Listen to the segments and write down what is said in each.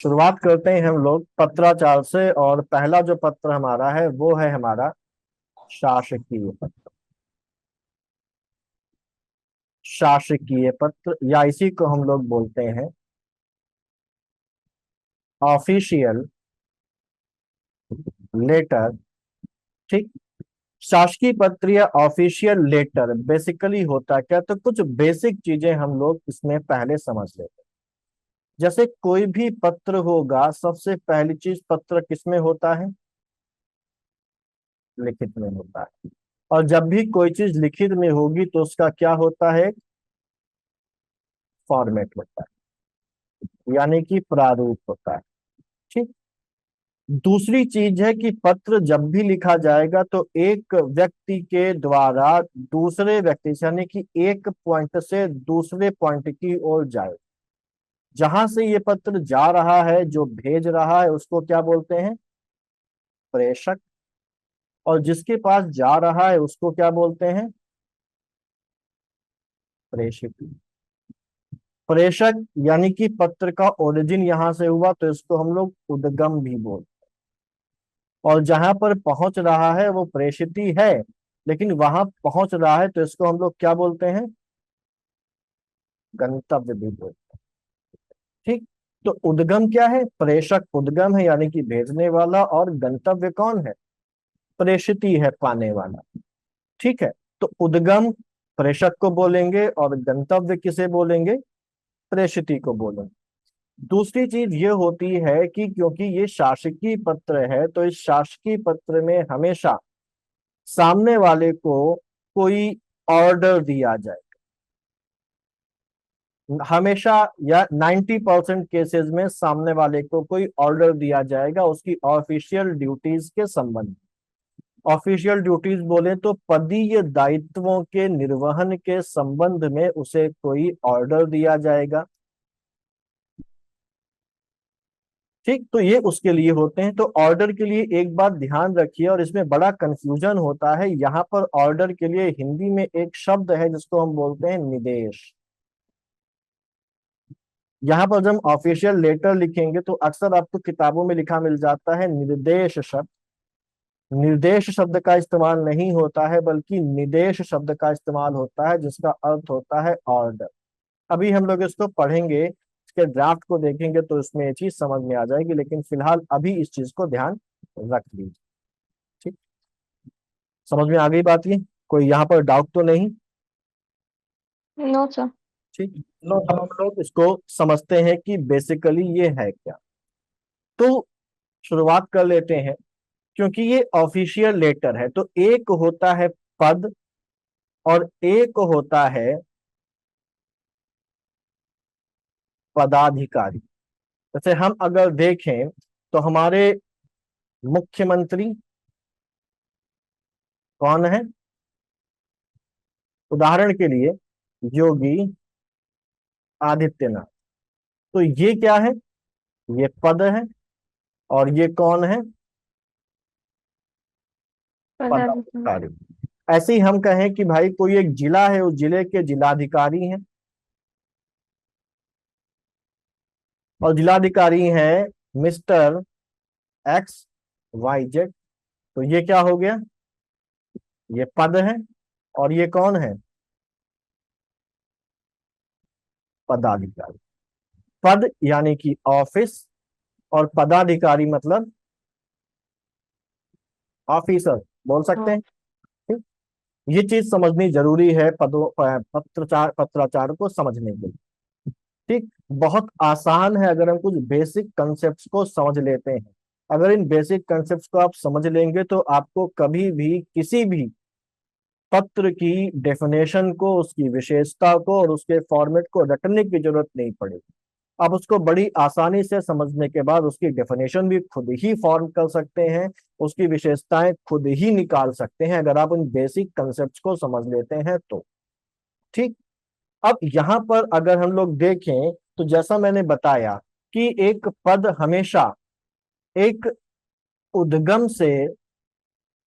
शुरुआत करते हैं हम लोग पत्राचार से। और पहला जो पत्र हमारा है वो है हमारा शासकीय पत्र। शासकीय पत्र या इसी को हम लोग बोलते हैं ऑफिशियल लेटर। ठीक। शासकीय पत्र या ऑफिशियल लेटर बेसिकली होता क्या, तो कुछ बेसिक चीजें हम लोग इसमें पहले समझ लेते हैं। जैसे कोई भी पत्र होगा, सबसे पहली चीज पत्र किसमें होता है? लिखित में होता है। और जब भी कोई चीज लिखित में होगी तो उसका क्या होता है? फॉर्मेट होता है, यानी कि प्रारूप होता है। ठीक। दूसरी चीज है कि पत्र जब भी लिखा जाएगा तो एक व्यक्ति के द्वारा दूसरे व्यक्ति से, यानी कि एक पॉइंट से दूसरे पॉइंट की ओर जाए। जहां से ये पत्र जा रहा है, जो भेज रहा है, उसको क्या बोलते हैं? प्रेषक। और जिसके पास जा रहा है उसको क्या बोलते हैं? प्रेषित। प्रेषक यानी कि पत्र का ओरिजिन यहां से हुआ तो इसको हम लोग उद्गम भी बोलते हैं। और जहां पर पहुंच रहा है वो प्रेषित ही है, लेकिन वहां पहुंच रहा है तो इसको हम लोग क्या बोलते हैं? गंतव्य भी बोलते हैं। ठीक। तो उद्गम क्या है? प्रेषक उद्गम है, यानी कि भेजने वाला, और गंतव्य कौन है? प्रेषित ही है, पाने वाला। ठीक है। तो उद्गम प्रेषक को बोलेंगे और गंतव्य किसे बोलेंगे? प्रेषित को बोलेंगे। दूसरी चीज ये होती है कि क्योंकि ये शासकीय पत्र है तो इस शासकीय पत्र में हमेशा सामने वाले को कोई ऑर्डर दिया जाए। हमेशा या 90% केसेस में सामने वाले को कोई ऑर्डर दिया जाएगा उसकी ऑफिशियल ड्यूटीज के संबंध। ऑफिशियल ड्यूटीज बोले तो पदीय दायित्वों के निर्वहन के संबंध में उसे कोई ऑर्डर दिया जाएगा। ठीक। तो ये उसके लिए होते हैं। तो ऑर्डर के लिए एक बात ध्यान रखिए, और इसमें बड़ा कंफ्यूजन होता है। यहाँ पर ऑर्डर के लिए हिंदी में एक शब्द है जिसको हम बोलते हैं निदेश। यहाँ पर जब हम ऑफिशियल लेटर लिखेंगे तो अक्सर आपको किताबों में लिखा मिल जाता है निर्देश शब्द। निर्देश शब्द का इस्तेमाल नहीं होता है, बल्कि निदेश शब्द का इस्तेमाल होता है, जिसका अर्थ होता है ऑर्डर। अभी हम लोग इसको पढ़ेंगे, इसके ड्राफ्ट को देखेंगे तो इसमें ये चीज समझ में आ जाएगी, लेकिन फिलहाल अभी इस चीज को ध्यान रख लीजिए। ठीक। समझ में आ गई बात? ये कोई यहाँ पर डाउट तो नहीं? No sir. ठीक। लो, अब हम लोग इसको समझते हैं कि बेसिकली ये है क्या। तो शुरुआत कर लेते हैं। क्योंकि ये ऑफिशियल लेटर है तो एक होता है पद और एक होता है पदाधिकारी। जैसे हम अगर देखें तो हमारे मुख्यमंत्री कौन है? उदाहरण के लिए योगी आदित्यनाथ। तो ये क्या है? ये पद है। और ये कौन है? पदाधिकारी। पदाधिकारी। ऐसे ही हम कहें कि भाई कोई एक जिला है, उस जिले के जिलाधिकारी हैं। और जिलाधिकारी हैं मिस्टर एक्स वाई जेड। तो ये क्या हो गया? ये पद है। और ये कौन है? पदाधिकारी। पद यानी कि ऑफिस, और पदाधिकारी मतलब ऑफिसर बोल सकते हाँ। हैं। ठीक? ये चीज समझनी जरूरी है पत्राचार को समझने के लिए। ठीक। बहुत आसान है अगर हम कुछ बेसिक कंसेप्ट को समझ लेते हैं। अगर इन बेसिक कंसेप्ट को आप समझ लेंगे तो आपको कभी भी किसी भी पत्र की डेफिनेशन को, उसकी विशेषता को और उसके फॉर्मेट को रटने की जरूरत नहीं पड़ेगी। आप उसको बड़ी आसानी से समझने के बाद उसकी डेफिनेशन भी खुद ही फॉर्म कर सकते हैं, उसकी विशेषताएं खुद ही निकाल सकते हैं, अगर आप उन बेसिक कंसेप्ट को समझ लेते हैं तो। ठीक। अब यहाँ पर अगर हम लोग देखें तो जैसा मैंने बताया कि एक पद हमेशा एक उद्गम से,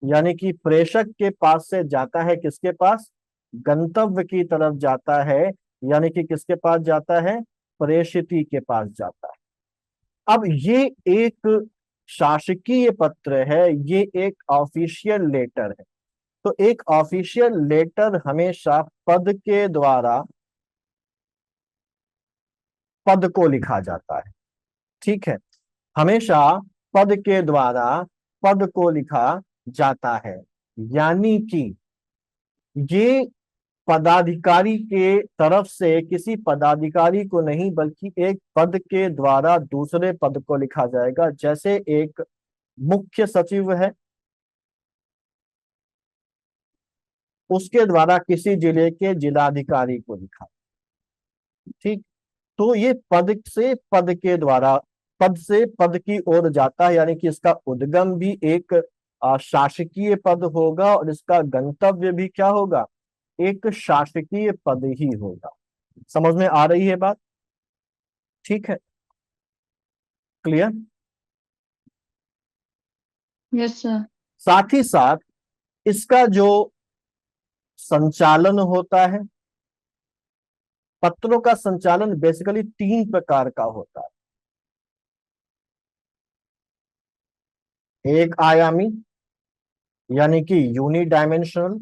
यानी कि प्रेषक के पास से जाता है किसके पास? गंतव्य की तरफ जाता है। यानी कि किसके पास जाता है? प्रेषित के पास जाता है। अब ये एक शासकीय पत्र है, ये एक ऑफिशियल लेटर है। तो एक ऑफिशियल लेटर हमेशा पद के द्वारा पद को लिखा जाता है। ठीक है, हमेशा पद के द्वारा पद को लिखा जाता है। यानी कि ये पदाधिकारी के तरफ से किसी पदाधिकारी को नहीं, बल्कि एक पद के द्वारा दूसरे पद को लिखा जाएगा। जैसे एक मुख्य सचिव है, उसके द्वारा किसी जिले के जिलाधिकारी को लिखा। ठीक, तो ये पद से पद के द्वारा, पद से पद की ओर जाता है, यानी कि इसका उद्गम भी एक शासकीय पद होगा और इसका गंतव्य भी क्या होगा, एक शासकीय पद ही होगा। समझ में आ रही है बात? ठीक है, क्लियर। Yes sir. साथ ही साथ इसका जो संचालन होता है, पत्रों का संचालन बेसिकली 3 प्रकार का होता है। एक आयामी, यानी कि यूनि डायमेंशनल।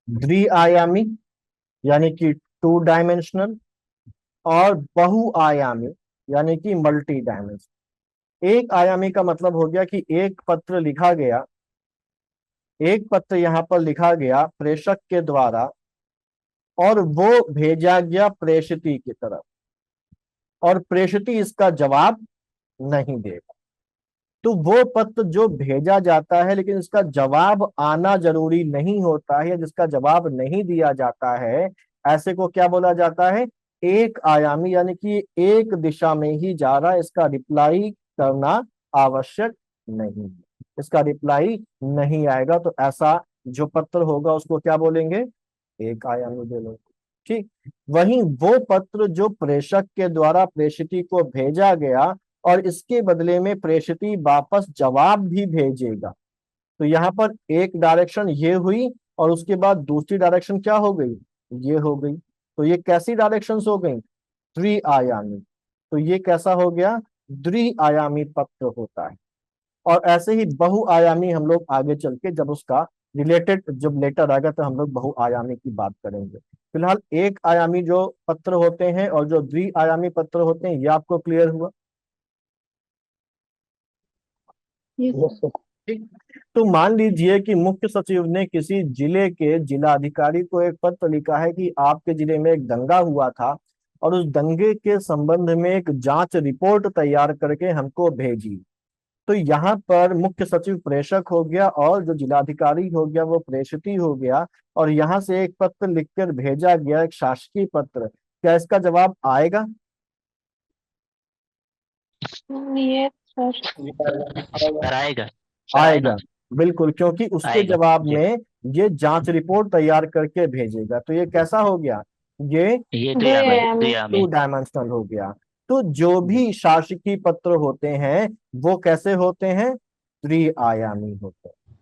द्विआयामी, यानी कि 2 डायमेंशनल। और बहुआयामी, यानी कि मल्टी डायमेंशनल। एक आयामी का मतलब हो गया कि एक पत्र लिखा गया, एक पत्र यहां पर लिखा गया प्रेषक के द्वारा, और वो भेजा गया प्रेषिती की तरफ, और प्रेषिती इसका जवाब नहीं देगा। तो वो पत्र जो भेजा जाता है लेकिन इसका जवाब आना जरूरी नहीं होता है, या जिसका जवाब नहीं दिया जाता है, ऐसे को क्या बोला जाता है, एक आयामी। यानी कि एक दिशा में ही जा रहा है, इसका रिप्लाई करना आवश्यक नहीं है, इसका रिप्लाई नहीं आएगा। तो ऐसा जो पत्र होगा उसको क्या बोलेंगे, एक आयामी बोलेंगे। ठीक, वहीं वो पत्र जो प्रेषक के द्वारा प्रेषिती को भेजा गया और इसके बदले में प्रेषिती वापस जवाब भी भेजेगा, तो यहाँ पर एक डायरेक्शन ये हुई, और उसके बाद दूसरी डायरेक्शन क्या हो गई, ये हो गई। तो ये कैसी डायरेक्शंस हो गई, द्विआयामी। तो ये कैसा हो गया, द्विआयामी पत्र होता है। और ऐसे ही बहुआयामी हम लोग आगे चल के जब उसका रिलेटेड जब लेटर आएगा तो हम लोग बहुआयामी की बात करेंगे। फिलहाल एक आयामी जो पत्र होते हैं और जो द्विआयामी पत्र होते हैं, ये आपको क्लियर हुआ? Yes sir. ठीक, तो मान लीजिए कि मुख्य सचिव ने किसी जिले के जिलाधिकारी को एक पत्र लिखा है कि आपके जिले में एक दंगा हुआ था, और उस दंगे के संबंध में एक जांच रिपोर्ट तैयार करके हमको भेजी। तो यहाँ पर मुख्य सचिव प्रेषक हो गया और जो जिलाधिकारी हो गया वो प्रेषिती हो गया, और यहाँ से एक पत्र लिखकर भेजा गया, एक शासकीय पत्र। क्या इसका जवाब आएगा? Yes sir. सर आएगा, सर आएगा, बिल्कुल, क्योंकि उसके आएगा जवाब जी। में ये जांच रिपोर्ट तैयार करके भेजेगा। तो ये कैसा हो गया, ये ये द्विआयामी। 2 डायमेंशनल हो गया। तो जो भी शासकीय पत्र होते हैं वो कैसे होते हैं, द्विआयामी होते हैं।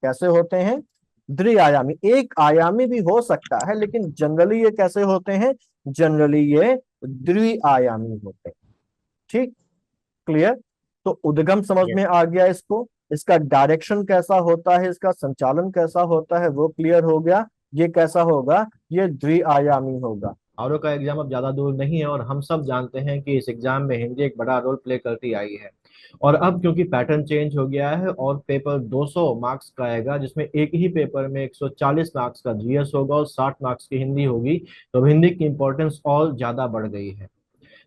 कैसे होते हैं, द्विआयामी। एक आयामी भी हो सकता है, लेकिन जनरली ये कैसे होते हैं, जनरली ये द्विआयामी होते हैं। ठीक, क्लियर। तो उद्गम समझ यस। में आ गया इसको, इसका डायरेक्शन कैसा होता है, इसका संचालन कैसा होता है वो क्लियर हो गया। ये कैसा होगा, ये द्विआयामी होगा। आरओ का एग्जाम अब ज्यादा दूर नहीं है और हम सब जानते हैं कि इस एग्जाम में हिंदी एक बड़ा रोल प्ले करती आई है। और अब क्योंकि पैटर्न चेंज हो गया है और पेपर 200 मार्क्स का आएगा, जिसमें एक ही पेपर में 140 मार्क्स का जीएस होगा और 60 मार्क्स की हिंदी होगी, तो हिंदी की इंपॉर्टेंस और ज्यादा बढ़ गई है।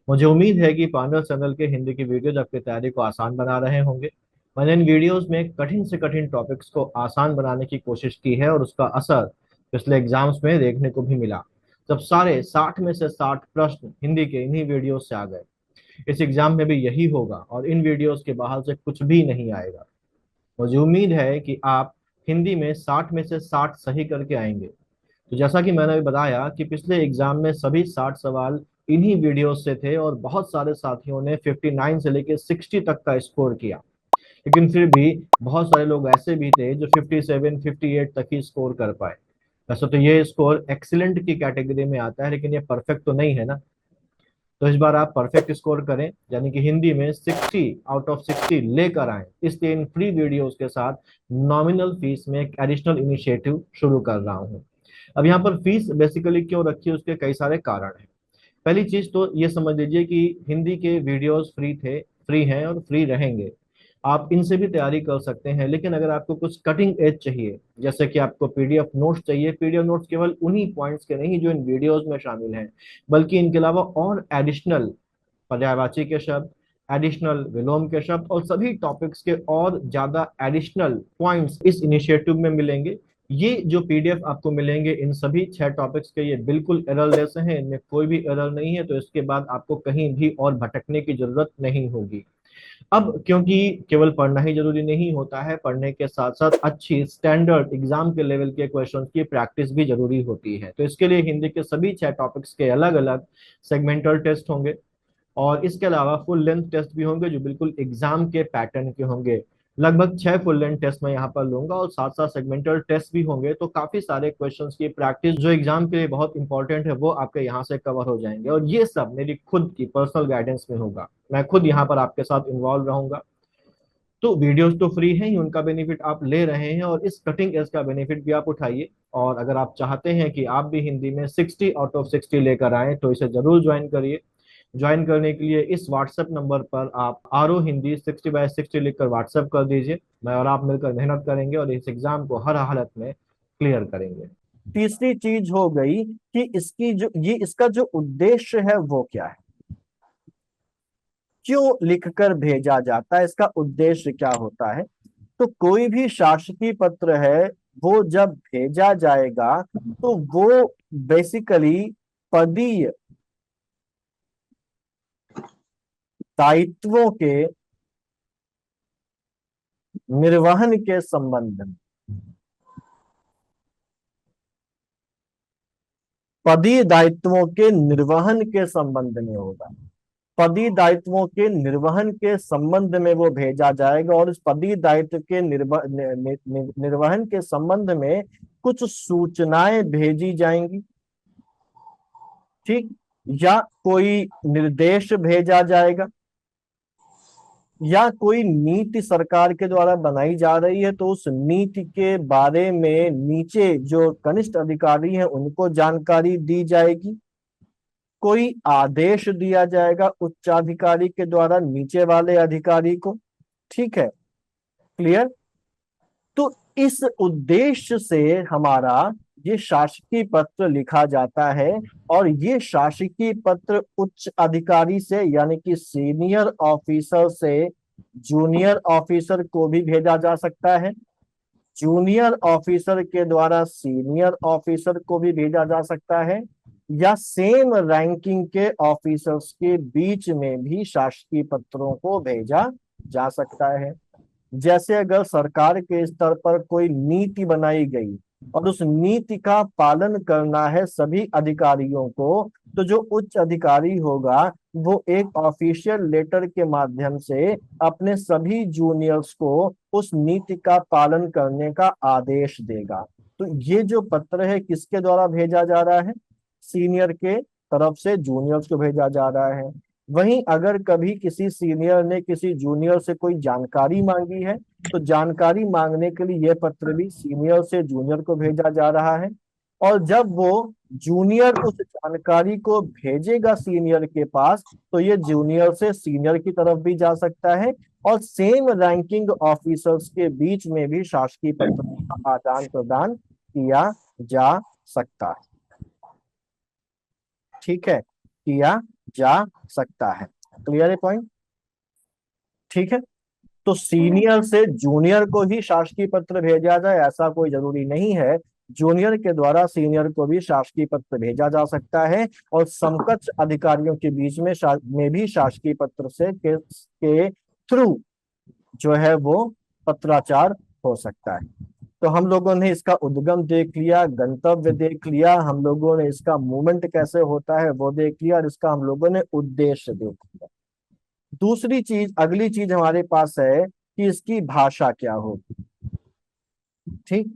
मुझे उम्मीद है कि पांडव चैनल के हिंदी की वीडियोज आपकी तैयारी को आसान बना रहे होंगे। मैंने इन वीडियोस में कठिन से कठिन टॉपिक्स को आसान बनाने की कोशिश की है और उसका असर पिछले एग्जाम्स में देखने को भी मिला, जब सारे 60 में से 60 प्रश्न हिंदी के इन्हीं वीडियोस से आ गए। इस एग्जाम में भी यही होगा और इन वीडियोस के बाहर से कुछ भी नहीं आएगा। मुझे उम्मीद है कि आप हिंदी में 60 में से 60 सही करके आएंगे। तो जैसा कि मैंने अभी बताया कि पिछले एग्जाम में सभी 60 सवाल इन्हीं वीडियो से थे और बहुत सारे साथियों ने 59 से लेकर 60 तक का स्कोर किया, लेकिन फिर भी बहुत सारे लोग ऐसे भी थे जो 57 58 तक ही स्कोर कर पाए। वैसे तो ये स्कोर एक्सीलेंट की कैटेगरी में आता है, लेकिन ये परफेक्ट तो नहीं है ना। तो इस बार आप परफेक्ट स्कोर करें, यानी कि हिंदी में 60 आउट ऑफ 60 लेकर आए। इसलिए इन फ्री वीडियोस के साथ नॉमिनल फीस में एक एडिशनल इनिशिएटिव शुरू कर रहा हूँ। अब यहाँ पर फीस बेसिकली क्यों रखी है, उसके कई सारे कारण हैं। पहली चीज तो ये समझ लीजिए कि हिंदी के वीडियोस फ्री हैं और फ्री रहेंगे। आप इनसे भी तैयारी कर सकते हैं, लेकिन अगर आपको कुछ कटिंग एज चाहिए, जैसे कि आपको पीडीएफ नोट्स चाहिए, पीडीएफ नोट्स केवल उन्हीं पॉइंट्स के नहीं जो इन वीडियोस में शामिल हैं, बल्कि इनके अलावा और एडिशनल पर्यायवाची के शब्द, एडिशनल विलोम के शब्द और सभी टॉपिक्स के और ज्यादा एडिशनल पॉइंट्स इस इनिशिएटिव में मिलेंगे। ये जो पीडीएफ आपको मिलेंगे इन सभी 6 टॉपिक्स के, ये बिल्कुल एररलेस हैं, इनमें कोई भी एरर नहीं है, तो इसके बाद आपको कहीं भी और भटकने की जरूरत नहीं होगी। अब क्योंकि केवल पढ़ना ही जरूरी नहीं होता है, पढ़ने के साथ साथ अच्छी स्टैंडर्ड एग्जाम के लेवल के क्वेश्चंस की प्रैक्टिस भी जरूरी होती है। तो इसके लिए हिंदी के सभी 6 टॉपिक्स के अलग अलग सेगमेंटल टेस्ट होंगे, और इसके अलावा फुल लेंथ टेस्ट भी होंगे जो बिल्कुल एग्जाम के पैटर्न के होंगे। लगभग 6 फुल लेंथ टेस्ट मैं यहाँ पर लूंगा, और साथ साथ सेगमेंटल टेस्ट भी होंगे। तो काफी सारे क्वेश्चंस की प्रैक्टिस जो एग्जाम के लिए बहुत इंपॉर्टेंट है वो आपके यहाँ से कवर हो जाएंगे, और ये सब मेरी खुद की पर्सनल गाइडेंस में होगा। मैं खुद यहाँ पर आपके साथ इन्वॉल्व रहूंगा। तो वीडियोस तो फ्री हैं ही, उनका बेनिफिट आप ले रहे हैं, और इस कटिंग एज का बेनिफिट भी आप उठाइए। और अगर आप चाहते हैं कि आप भी हिंदी में 60 आउट ऑफ 60 लेकर आए, तो इसे जरूर ज्वाइन करिए। ज्वाइन करने के लिए इस व्हाट्सएप नंबर पर आप आरो हिंदी 60/60 लिखकर व्हाट्सएप कर दीजिए। मैं और आप मिलकर मेहनत करेंगे और इस एग्जाम को हर हालत में क्लियर करेंगे। तीसरी चीज हो गई कि इसका जो उद्देश्य है वो क्या है, क्यों लिखकर भेजा जाता है, इसका उद्देश्य क्या होता है। तो कोई भी शासकीय पत्र है, वो जब भेजा जाएगा तो वो बेसिकली पदीय दायित्वों के निर्वहन के संबंध में, पदीय दायित्वों के निर्वहन के संबंध में होगा। पदीय दायित्वों के निर्वहन के संबंध में वो भेजा जाएगा, और इस पदीय दायित्व के निर्वहन के संबंध में कुछ सूचनाएं भेजी जाएंगी, ठीक, या कोई निर्देश भेजा जाएगा, या कोई नीति सरकार के द्वारा बनाई जा रही है तो उस नीति के बारे में नीचे जो कनिष्ठ अधिकारी हैं उनको जानकारी दी जाएगी। कोई आदेश दिया जाएगा उच्चाधिकारी के द्वारा नीचे वाले अधिकारी को, ठीक है, क्लियर। तो इस उद्देश्य से हमारा ये शासकीय पत्र लिखा जाता है, और ये शासकीय पत्र उच्च अधिकारी से यानी कि सीनियर ऑफिसर से जूनियर ऑफिसर को भी भेजा जा सकता है, जूनियर ऑफिसर के द्वारा सीनियर ऑफिसर को भी भेजा जा सकता है, या सेम रैंकिंग के ऑफिसर्स के बीच में भी शासकीय पत्रों को भेजा जा सकता है। जैसे अगर सरकार के स्तर पर कोई नीति बनाई गई और उस नीति का पालन करना है सभी अधिकारियों को, तो जो उच्च अधिकारी होगा वो एक ऑफिशियल लेटर के माध्यम से अपने सभी जूनियर्स को उस नीति का पालन करने का आदेश देगा। तो ये जो पत्र है किसके द्वारा भेजा जा रहा है, सीनियर के तरफ से जूनियर्स को भेजा जा रहा है। वहीं अगर कभी किसी सीनियर ने किसी जूनियर से कोई जानकारी मांगी है, तो जानकारी मांगने के लिए यह पत्र भी सीनियर से जूनियर को भेजा जा रहा है, और जब वो जूनियर उस जानकारी को भेजेगा सीनियर के पास, तो ये जूनियर से सीनियर की तरफ भी जा सकता है, और सेम रैंकिंग ऑफिसर्स के बीच में भी शासकीय पत्रों का आदान प्रदान किया जा सकता है, ठीक है, किया जा सकता है। क्लियर है पॉइंट, ठीक है। तो सीनियर से जूनियर को ही शासकीय पत्र भेजा जाए ऐसा कोई जरूरी नहीं है, जूनियर के द्वारा सीनियर को भी शासकीय पत्र भेजा जा सकता है, और समकक्ष अधिकारियों के बीच में भी शासकीय पत्र के थ्रू जो है वो पत्राचार हो सकता है। तो हम लोगों ने इसका उद्गम देख लिया, गंतव्य देख लिया, हम लोगों ने इसका मूवमेंट कैसे होता है वो देख लिया, और इसका हम लोगों ने उद्देश्य देख लिया। दूसरी चीज, अगली चीज हमारे पास है कि इसकी भाषा क्या होगी, ठीक।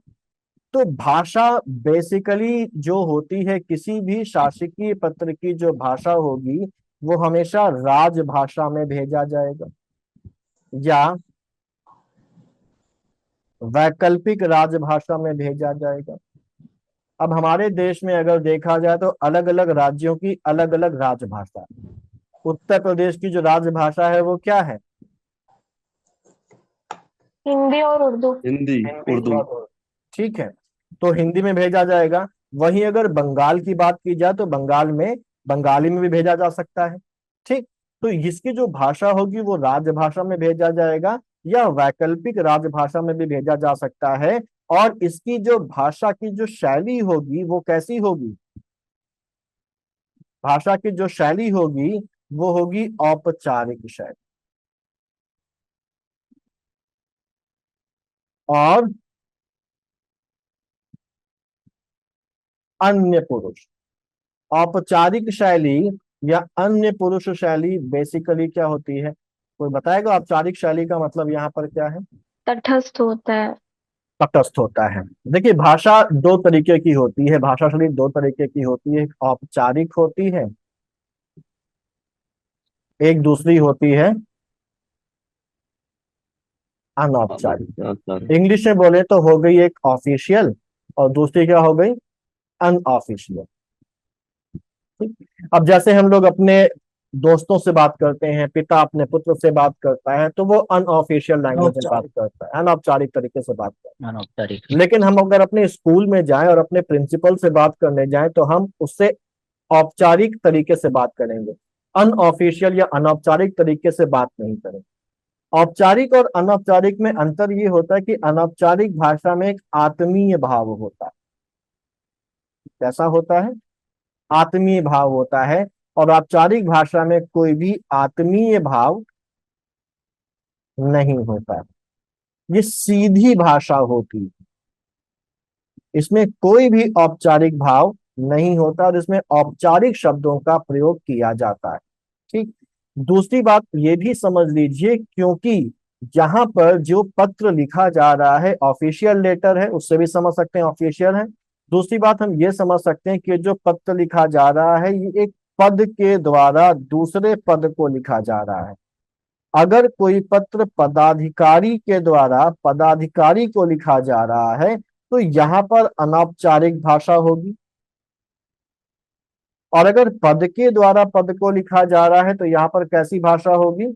तो भाषा बेसिकली जो होती है, किसी भी शासकीय पत्र की जो भाषा होगी वो हमेशा राजभाषा में भेजा जाएगा या वैकल्पिक राजभाषा में भेजा जाएगा। अब हमारे देश में अगर देखा जाए तो अलग अलग राज्यों की अलग अलग राजभाषा है। उत्तर प्रदेश की जो राजभाषा है वो क्या है? हिंदी और उर्दू। हिंदी, उर्दू। ठीक है, तो हिंदी में भेजा जाएगा। वहीं अगर बंगाल की बात की जाए तो बंगाल में बंगाली में भी भेजा जा सकता है। ठीक, तो इसकी जो भाषा होगी वो राजभाषा में भेजा जाएगा या वैकल्पिक राजभाषा में भी भेजा जा सकता है। और इसकी जो भाषा की जो शैली होगी वो कैसी होगी? भाषा की जो शैली होगी वो होगी औपचारिक शैली। और अन्य पुरुष, औपचारिक शैली या अन्य पुरुष शैली बेसिकली क्या होती है? कोई बताएगा औपचारिक शैली का मतलब यहाँ पर क्या है? तटस्थ होता है। तटस्थ होता है। देखिए, भाषा दो तरीके की होती है, भाषा शैली दो तरीके की होती है। एक औपचारिक होती है, एक दूसरी होती है अनौपचारिक। इंग्लिश में बोले तो हो गई एक ऑफिशियल और दूसरी क्या हो गई? अनऑफिशियल। अब जैसे हम लोग अपने दोस्तों से बात करते हैं, पिता अपने पुत्र से बात करता है, तो वो अनऑफिशियल लैंग्वेज में बात करता है, अनौपचारिक तरीके से बात करता अनौपचारिक। है। लेकिन हम अगर अपने स्कूल में जाएं और अपने प्रिंसिपल से बात करने जाएं तो हम उससे औपचारिक तरीके से बात करेंगे, अनऑफिशियल या अनौपचारिक तरीके से बात नहीं करेंगे। औपचारिक और अनौपचारिक में अंतर ये होता है कि अनौपचारिक भाषा में एक आत्मीय भाव होता है। कैसा होता है? आत्मीय भाव होता है। और औपचारिक भाषा में कोई भी आत्मीय भाव नहीं होता है। ये सीधी भाषा होती है, इसमें कोई भी औपचारिक भाव नहीं होता और इसमें औपचारिक शब्दों का प्रयोग किया जाता है। ठीक, दूसरी बात ये भी समझ लीजिए, क्योंकि यहाँ पर जो पत्र लिखा जा रहा है ऑफिशियल लेटर है, उससे भी समझ सकते हैं ऑफिशियल है। दूसरी बात हम ये समझ सकते हैं कि जो पत्र लिखा जा रहा है ये एक पद के द्वारा दूसरे पद को लिखा जा रहा है। अगर कोई पत्र पदाधिकारी के द्वारा पदाधिकारी को लिखा जा रहा है तो यहाँ पर अनौपचारिक भाषा होगी, और अगर पद के द्वारा पद को लिखा जा रहा है तो यहाँ पर कैसी भाषा होगी?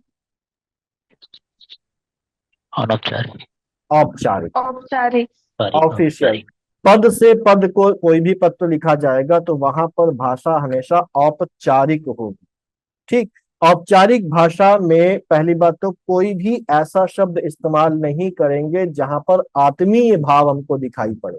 अनौपचारिक। औपचारिक, औपचारिक। Sorry, official. औपचारिक। पद से पद को कोई भी पत्र लिखा जाएगा तो वहां पर भाषा हमेशा औपचारिक होगी। ठीक, औपचारिक भाषा में पहली बात तो कोई भी ऐसा शब्द इस्तेमाल नहीं करेंगे जहां पर आत्मीय भाव हमको दिखाई पड़े,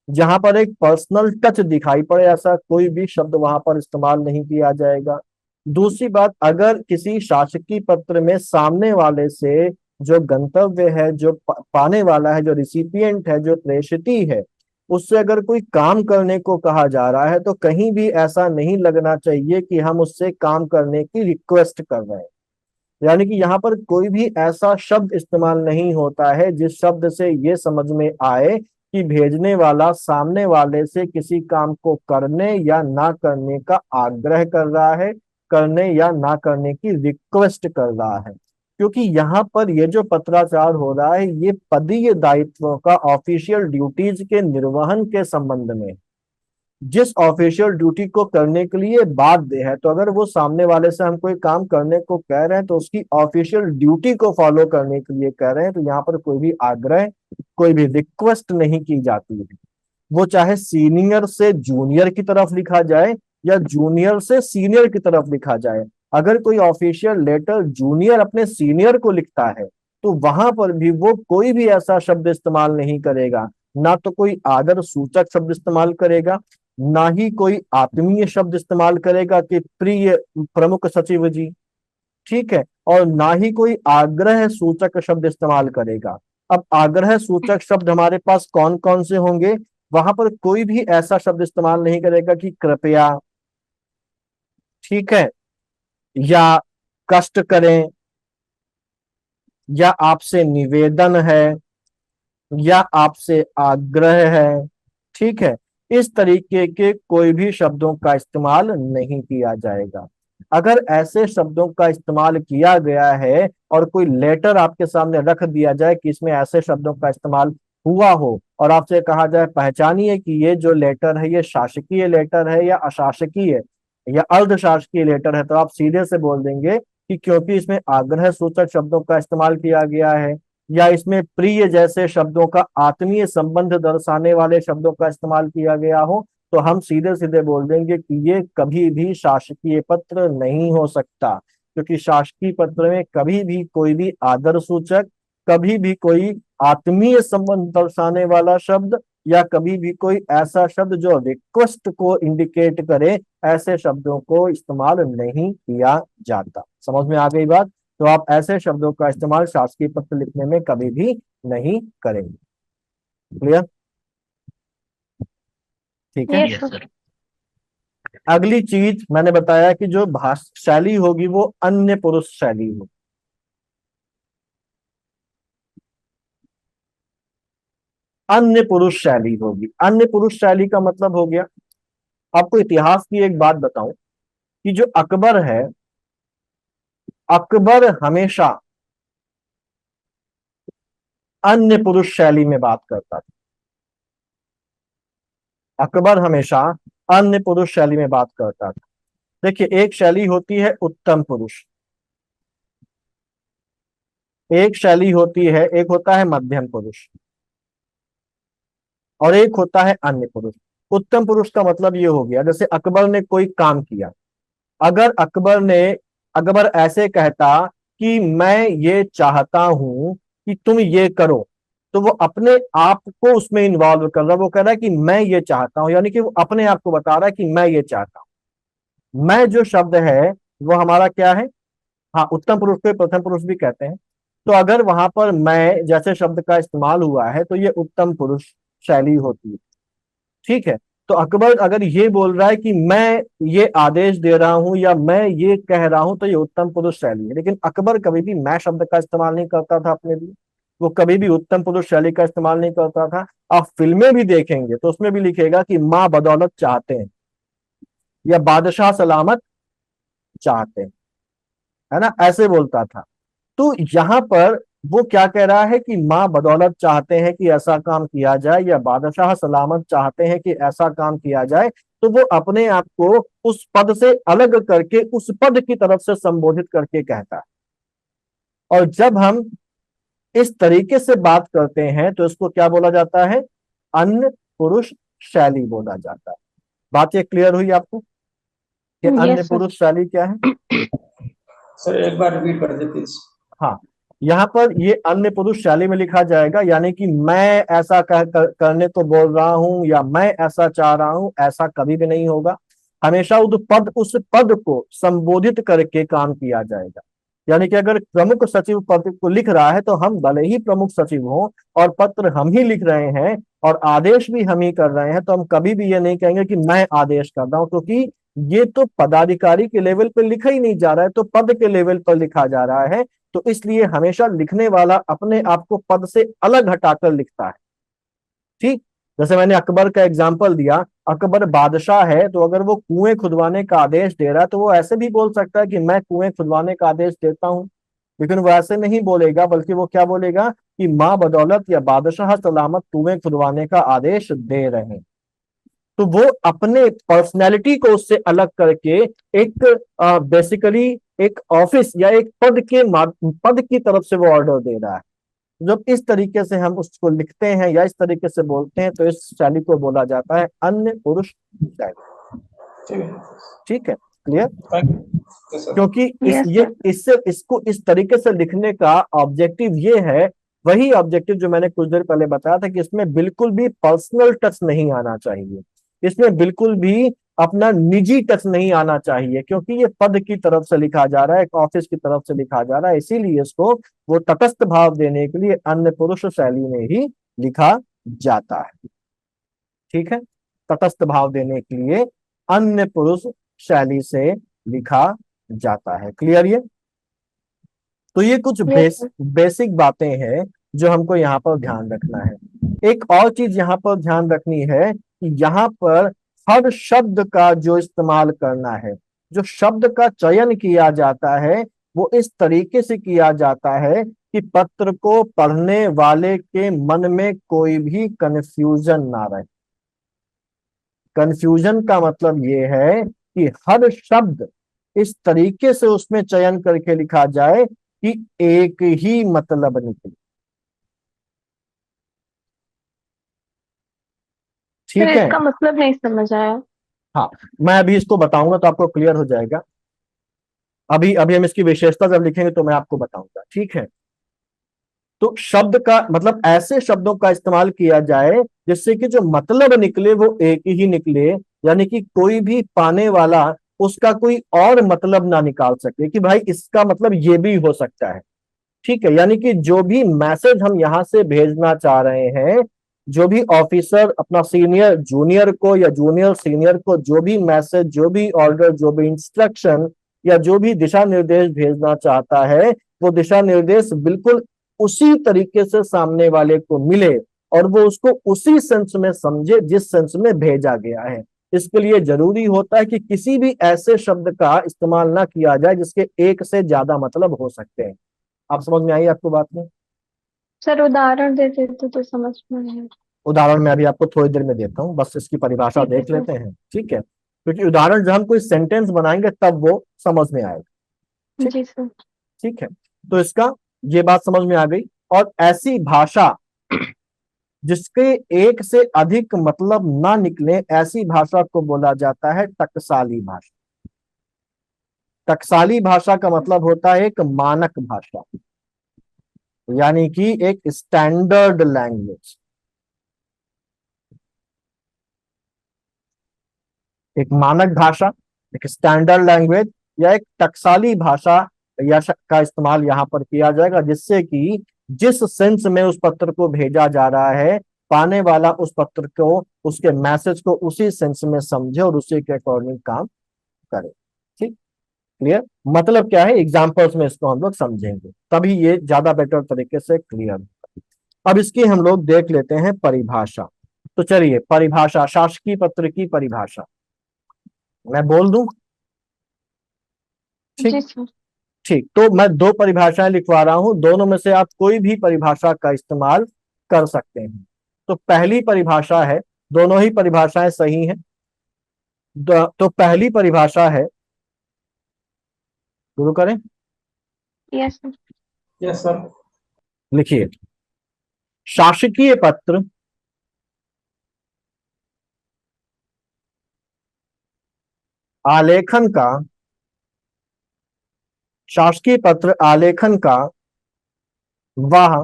जहां पर एक पर्सनल टच दिखाई पड़े, ऐसा कोई भी शब्द वहां पर इस्तेमाल नहीं किया जाएगा। दूसरी बात, अगर किसी शासकीय पत्र में सामने वाले से जो गंतव्य है, जो पाने वाला है, जो रिसिपिएंट है, जो प्रेषिती है, उससे अगर कोई काम करने को कहा जा रहा है तो कहीं भी ऐसा नहीं लगना चाहिए कि हम उससे काम करने की रिक्वेस्ट कर रहे हैं। यानी कि यहाँ पर कोई भी ऐसा शब्द इस्तेमाल नहीं होता है जिस शब्द से ये समझ में आए कि भेजने वाला सामने वाले से किसी काम को करने या ना करने का आग्रह कर रहा है, करने या ना करने की रिक्वेस्ट कर रहा है। क्योंकि यहाँ पर ये जो पत्राचार हो रहा है ये पदीय दायित्वों का, ऑफिशियल ड्यूटीज के निर्वहन के संबंध में, जिस ऑफिशियल ड्यूटी को करने के लिए बाध्य है। तो अगर वो सामने वाले से हम कोई काम करने को कह रहे हैं तो उसकी ऑफिशियल ड्यूटी को फॉलो करने के लिए कह रहे हैं, तो यहाँ पर कोई भी आग्रह, कोई भी रिक्वेस्ट नहीं की जाती है। वो चाहे सीनियर से जूनियर की तरफ लिखा जाए या जूनियर से सीनियर की तरफ लिखा जाए। अगर कोई ऑफिशियल लेटर जूनियर अपने सीनियर को लिखता है तो वहां पर भी वो कोई भी ऐसा शब्द इस्तेमाल नहीं करेगा, ना तो कोई आदर सूचक शब्द इस्तेमाल करेगा, ना ही कोई आत्मीय शब्द इस्तेमाल करेगा कि प्रिय प्रमुख सचिव जी, ठीक है, और ना ही कोई आग्रह सूचक शब्द इस्तेमाल करेगा। अब आग्रह सूचक शब्द हमारे पास कौन कौन से होंगे? वहां पर कोई भी ऐसा शब्द इस्तेमाल नहीं करेगा कि कृपया, ठीक है, या कष्ट करें, या आपसे निवेदन है, या आपसे आग्रह है, ठीक है, इस तरीके के कोई भी शब्दों का इस्तेमाल नहीं किया जाएगा। अगर ऐसे शब्दों का इस्तेमाल किया गया है और कोई लेटर आपके सामने रख दिया जाए कि इसमें ऐसे शब्दों का इस्तेमाल हुआ हो और आपसे कहा जाए पहचानिए कि ये जो लेटर है ये शासकीय लेटर है या अशासकीय या अर्धशासकीय लेटर है, तो आप सीधे से बोल देंगे कि क्योंकि इसमें आग्रह सूचक शब्दों का इस्तेमाल किया गया है या इसमें प्रिय जैसे शब्दों का आत्मीय संबंध दर्शाने वाले शब्दों का इस्तेमाल किया गया हो, तो हम सीधे सीधे बोल देंगे कि ये कभी भी शासकीय पत्र नहीं हो सकता, क्योंकि शासकीय पत्र में कभी भी कोई भी आदर सूचक, कभी भी कोई आत्मीय संबंध दर्शाने वाला शब्द या कभी भी कोई ऐसा शब्द जो रिक्वेस्ट को इंडिकेट करे, ऐसे शब्दों को इस्तेमाल नहीं किया जाता। समझ में आ गई बात? तो आप ऐसे शब्दों का इस्तेमाल शासकीय पत्र लिखने में कभी भी नहीं करेंगे। क्लियर? ठीक है। Yes yes sir. सर। अगली चीज मैंने बताया कि जो भाषा शैली होगी वो अन्य पुरुष शैली होगी। अन्य पुरुष शैली होगी। अन्य पुरुष शैली का मतलब हो गया, आपको इतिहास की एक बात बताऊं कि जो अकबर है, अकबर हमेशा अन्य पुरुष शैली में बात करता था। अकबर हमेशा अन्य पुरुष शैली में बात करता था। देखिए, एक शैली होती है उत्तम पुरुष, एक शैली होती है, एक होता है मध्यम पुरुष और एक होता है अन्य पुरुष। उत्तम पुरुष का मतलब ये हो गया, जैसे अकबर ने कोई काम किया, अगर अकबर ऐसे कहता कि मैं ये चाहता हूं कि तुम ये करो, तो वो अपने आप को उसमें इन्वॉल्व कर रहा है। वो कह रहा है कि मैं ये चाहता हूं, यानी कि वो अपने आप को बता रहा है कि मैं ये चाहता हूं। मैं जो शब्द है वो हमारा क्या है? हाँ, उत्तम पुरुष को प्रथम पुरुष भी कहते हैं। तो अगर वहां पर मैं जैसे शब्द का इस्तेमाल हुआ है तो ये उत्तम पुरुष शैली होती है। ठीक है, तो अकबर अगर ये बोल रहा है कि मैं ये आदेश दे रहा हूं या मैं ये कह रहा हूं, तो ये उत्तम पुरुष शैली है। लेकिन अकबर कभी भी मैं शब्द का इस्तेमाल नहीं करता था अपने लिए, वो कभी भी उत्तम पुरुष शैली का इस्तेमाल नहीं करता था। आप फिल्में भी देखेंगे तो उसमें भी लिखेगा कि माँ बदौलत चाहते हैं या बादशाह सलामत चाहते हैं, है ना, ऐसे बोलता था। तो यहाँ पर वो क्या कह रहा है कि माँ बदौलत चाहते हैं कि ऐसा काम किया जाए या बादशाह सलामत चाहते हैं कि ऐसा काम किया जाए, तो वो अपने आप को उस पद से अलग करके उस पद की तरफ से संबोधित करके कहता है। और जब हम इस तरीके से बात करते हैं तो इसको क्या बोला जाता है? अन्य पुरुष शैली बोला जाता है। बात ये क्लियर हुई आपको कि अन्य यस सर। पुरुष शैली क्या है? सर एक बार रिपीट कर दे प्लीज। हाँ, यहाँ पर ये अन्य पुरुष शैली में लिखा जाएगा, यानी कि मैं ऐसा करने को बोल रहा हूं या मैं ऐसा चाह रहा हूं, ऐसा कभी भी नहीं होगा। हमेशा उस पद को संबोधित करके काम किया जाएगा। यानी कि अगर प्रमुख सचिव पद को लिख रहा है तो हम भले ही प्रमुख सचिव हों और पत्र हम ही लिख रहे हैं और आदेश भी हम ही कर रहे हैं, तो हम कभी भी ये नहीं कहेंगे कि मैं आदेश कर रहा हूं, क्योंकि ये तो पदाधिकारी के लेवल पर लिखा ही नहीं जा रहा है, तो पद के लेवल पर लिखा जा रहा है। तो इसलिए हमेशा लिखने वाला अपने आप को पद से अलग हटाकर लिखता है। ठीक, जैसे मैंने अकबर का एग्जाम्पल दिया, अकबर बादशाह है, तो अगर वो कुएं खुदवाने का आदेश दे रहा है तो वो ऐसे भी बोल सकता है कि मैं कुएं खुदवाने का आदेश देता हूं, लेकिन वो ऐसे नहीं बोलेगा, बल्कि वो क्या बोलेगा कि माँ बदौलत या बादशाह सलामत कुएं खुदवाने का आदेश दे रहे हैं। तो वो अपने पर्सनैलिटी को उससे अलग करके एक बेसिकली एक ऑफिस या एक पद की तरफ से वो ऑर्डर दे रहा है। जब इस तरीके से हम उसको लिखते हैं या इस तरीके से बोलते हैं तो इस शैली को बोला जाता है अन्य पुरुष शैली। ठीक है। ठीक है, क्लियर? Thank you sir. क्योंकि यस सर। इसको इस तरीके से लिखने का ऑब्जेक्टिव ये है, वही ऑब्जेक्टिव जो मैंने कुछ देर पहले बताया था कि इसमें बिल्कुल भी पर्सनल टच नहीं आना चाहिए, इसमें बिल्कुल भी अपना निजी टच नहीं आना चाहिए, क्योंकि ये पद की तरफ से लिखा जा रहा है, एक ऑफिस की तरफ से लिखा जा रहा है। इसीलिए इसको वो तटस्थ भाव देने के लिए अन्य पुरुष शैली में ही लिखा जाता है। ठीक है, तटस्थ भाव देने के लिए अन्य पुरुष शैली से लिखा जाता है। क्लियर? ये तो ये कुछ यस सर। बेसिक बातें हैं जो हमको यहाँ पर ध्यान रखना है। एक और चीज यहाँ पर ध्यान रखनी है कि यहाँ पर हर शब्द का जो इस्तेमाल करना है, जो शब्द का चयन किया जाता है, वो इस तरीके से किया जाता है कि पत्र को पढ़ने वाले के मन में कोई भी कंफ्यूजन ना रहे। कंफ्यूजन का मतलब ये है कि हर शब्द इस तरीके से उसमें चयन करके लिखा जाए कि एक ही मतलब निकले। फिर ठीक है। इसका मतलब नहीं समझ आया। हाँ, मैं अभी इसको बताऊंगा तो आपको क्लियर हो जाएगा। अभी अभी हम इसकी विशेषता जब लिखेंगे तो मैं आपको बताऊंगा। ठीक है। तो शब्द का मतलब ऐसे शब्दों का इस्तेमाल किया जाए जिससे कि जो मतलब निकले वो एक ही निकले, यानी कि कोई भी पाने वाला उसका कोई और मतलब ना निकाल सके कि भाई इसका मतलब ये भी हो सकता है। ठीक है। यानी कि जो भी मैसेज हम यहां से भेजना चाह रहे हैं, जो भी ऑफिसर अपना सीनियर जूनियर को या जूनियर सीनियर को जो भी मैसेज, जो भी ऑर्डर, जो भी इंस्ट्रक्शन या जो भी दिशा निर्देश भेजना चाहता है, वो दिशा निर्देश बिल्कुल उसी तरीके से सामने वाले को मिले और वो उसको उसी सेंस में समझे जिस सेंस में भेजा गया है। इसके लिए जरूरी होता है कि किसी भी ऐसे शब्द का इस्तेमाल ना किया जाए जिसके एक से ज्यादा मतलब हो सकते हैं। आप समझ में आई आपको बात में? सर उदाहरण दे देते तो समझ में नहीं। उदाहरण मैं अभी आपको थोड़ी देर में देता हूँ, बस इसकी परिभाषा ठीक है देख सर। लेते हैं। ठीक है, क्योंकि उदाहरण जब हम कोई सेंटेंस बनाएंगे तब वो समझ में आएगा। ठीक। जी सर। ठीक है। तो इसका ये बात समझ में आ गई। और ऐसी भाषा जिसके एक से अधिक मतलब ना निकले, ऐसी भाषा को बोला जाता है टकसाली भाषा। टकसाली भाषा का मतलब होता है एक मानक भाषा, यानी कि एक स्टैंडर्ड लैंग्वेज। एक मानक भाषा, एक स्टैंडर्ड लैंग्वेज या एक टकसाली भाषा या का इस्तेमाल यहाँ पर किया जाएगा जिससे कि जिस सेंस में उस पत्र को भेजा जा रहा है, पाने वाला उस पत्र को, उसके मैसेज को उसी सेंस में समझे और उसी के अकॉर्डिंग काम करे। ठीक। क्लियर? मतलब क्या है, एग्जाम्पल्स में इसको हम लोग समझेंगे तभी ये ज्यादा बेटर तरीके से क्लियर। अब इसकी हम लोग देख लेते हैं परिभाषा। तो चलिए, परिभाषा, शासकीय पत्र की परिभाषा मैं बोल दूं? ठीक। जी सर। ठीक, तो मैं दो परिभाषाएं लिखवा रहा हूं, दोनों में से आप कोई भी परिभाषा का इस्तेमाल कर सकते हैं। तो पहली परिभाषा है, दोनों ही परिभाषाएं सही हैं। तो पहली परिभाषा है, शुरू करें? Yes sir. Yes sir. लिखिए, शासकीय पत्र आलेखन का, शासकीय पत्र आलेखन का वह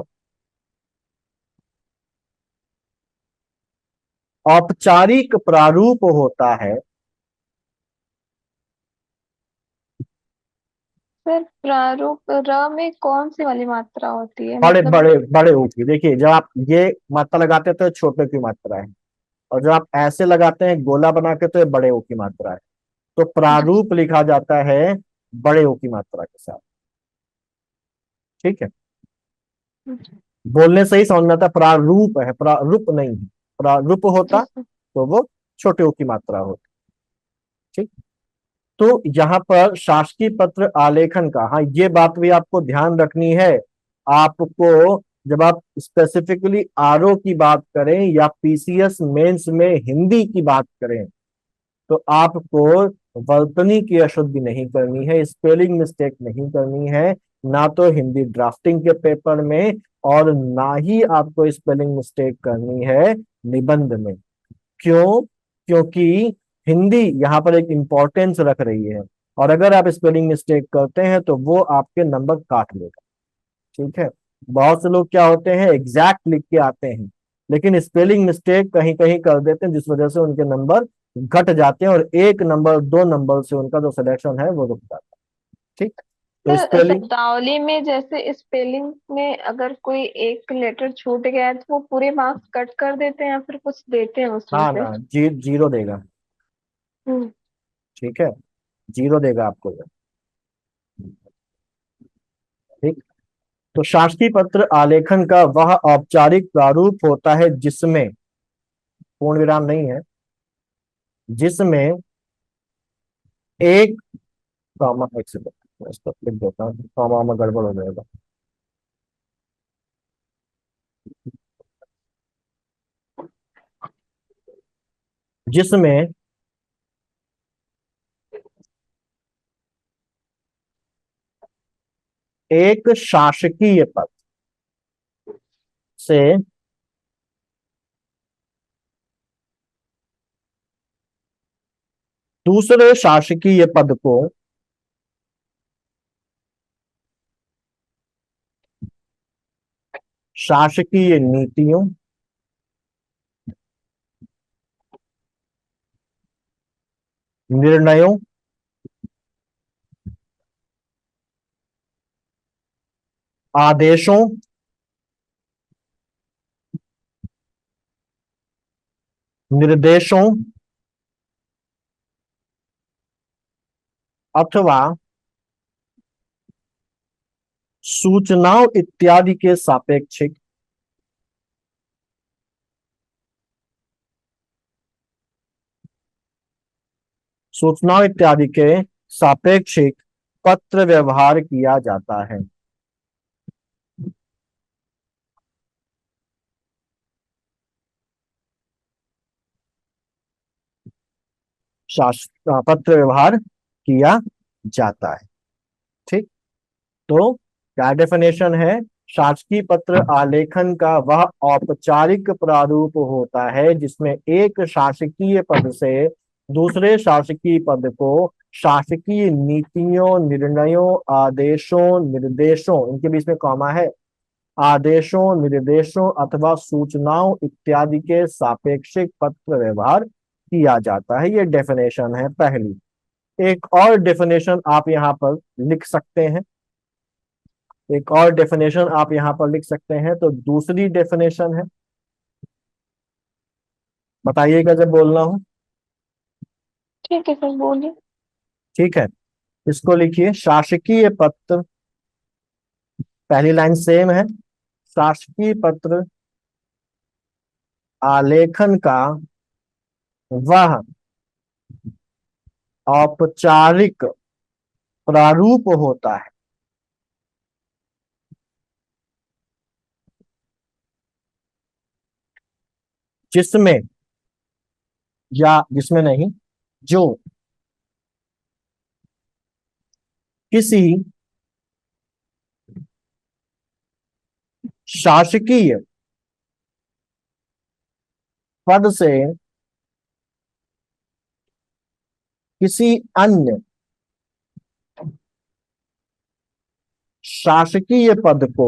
औपचारिक प्रारूप होता है। सर प्रारूप र में कौन सी वाली मात्रा होती है बड़े मतलब? बड़े बड़े ऊ की, देखिए जब आप ये मात्रा लगाते हैं तो ये छोटे की मात्रा है, और जब आप ऐसे लगाते हैं गोला बना के तो ये बड़े ओ की मात्रा है। तो प्रारूप लिखा जाता है बड़े ओ की मात्रा के साथ। ठीक है। बोलने से ही समझ में आता है, प्रारूप है, प्रारूप नहीं है। प्रारूप जी होता सर। तो वो छोटे ओ की मात्रा होती। ठीक। तो यहाँ पर शासकीय पत्र आलेखन का, हाँ ये बात भी आपको ध्यान रखनी है। आपको जब आप स्पेसिफिकली आरओ की बात करें या पीसीएस मेंस में हिंदी की बात करें, तो आपको वर्तनी की अशुद्धि नहीं करनी है, स्पेलिंग मिस्टेक नहीं करनी है, ना तो हिंदी ड्राफ्टिंग के पेपर में, और ना ही आपको स्पेलिंग मिस्टेक करनी है निबंध में। क्यों? क्योंकि हिंदी यहाँ पर एक इंपॉर्टेंस रख रही है, और अगर आप स्पेलिंग मिस्टेक करते हैं तो वो आपके नंबर काट लेगा। ठीक है। बहुत से लोग क्या होते हैं, एग्जैक्ट लिख के आते हैं लेकिन स्पेलिंग मिस्टेक कहीं कहीं कर देते हैं, जिस वजह से उनके नंबर घट जाते हैं और एक नंबर, दो नंबर से उनका जो सिलेक्शन है वो रुक जाता है। ठीक। तो सर स्पेलिंग, शब्दावली में जैसे स्पेलिंग में अगर कोई एक लेटर छूट गया है तो वो पूरे मार्क्स कट कर देते हैं या फिर कुछ देते हैं उसमें ना से? ना, जीरो देगा। हम्म। ठीक है, जीरो देगा आपको ये। ठीक। तो शासकीय पत्र आलेखन का वह औपचारिक प्रारूप होता है जिसमें पूर्ण विराम नहीं है, जिसमें एक कॉमा, एक सेकंड मैं इसको लिख देता हूँ, कॉमा में गड़बड़ हो जाएगा। जिसमें एक शासकीय पद से दूसरे शासकीय पद को शासकीय नीतियों, निर्णयों, आदेशों, निर्देशों अथवा सूचनाओं इत्यादि के सापेक्षिक सूचनाओं इत्यादि के सापेक्षिक पत्र व्यवहार किया जाता है। पत्र व्यवहार किया जाता है। ठीक, तो क्या डेफिनेशन है? शासकीय पत्र आलेखन का वह औपचारिक प्रारूप होता है जिसमें एक शासकीय पद से दूसरे शासकीय पद को शासकीय नीतियों, निर्णयों, आदेशों, निर्देशों, इनके बीच में कॉमा है, आदेशों, निर्देशों अथवा सूचनाओं इत्यादि के सापेक्षिक पत्र व्यवहार किया जाता है। ये डेफिनेशन है पहली। एक और डेफिनेशन आप यहाँ पर लिख सकते हैं, एक और डेफिनेशन आप यहाँ पर लिख सकते हैं। तो दूसरी डेफिनेशन है, बताइएगा जब बोलना हो। ठीक है सर, बोलिए। ठीक है, इसको लिखिए, शासकीय पत्र, पहली लाइन सेम है, शासकीय पत्र आलेखन का वह औपचारिक प्रारूप होता है जिसमें, या जिसमें नहीं, जो किसी शासकीय पद से किसी अन्य शासकीय पद को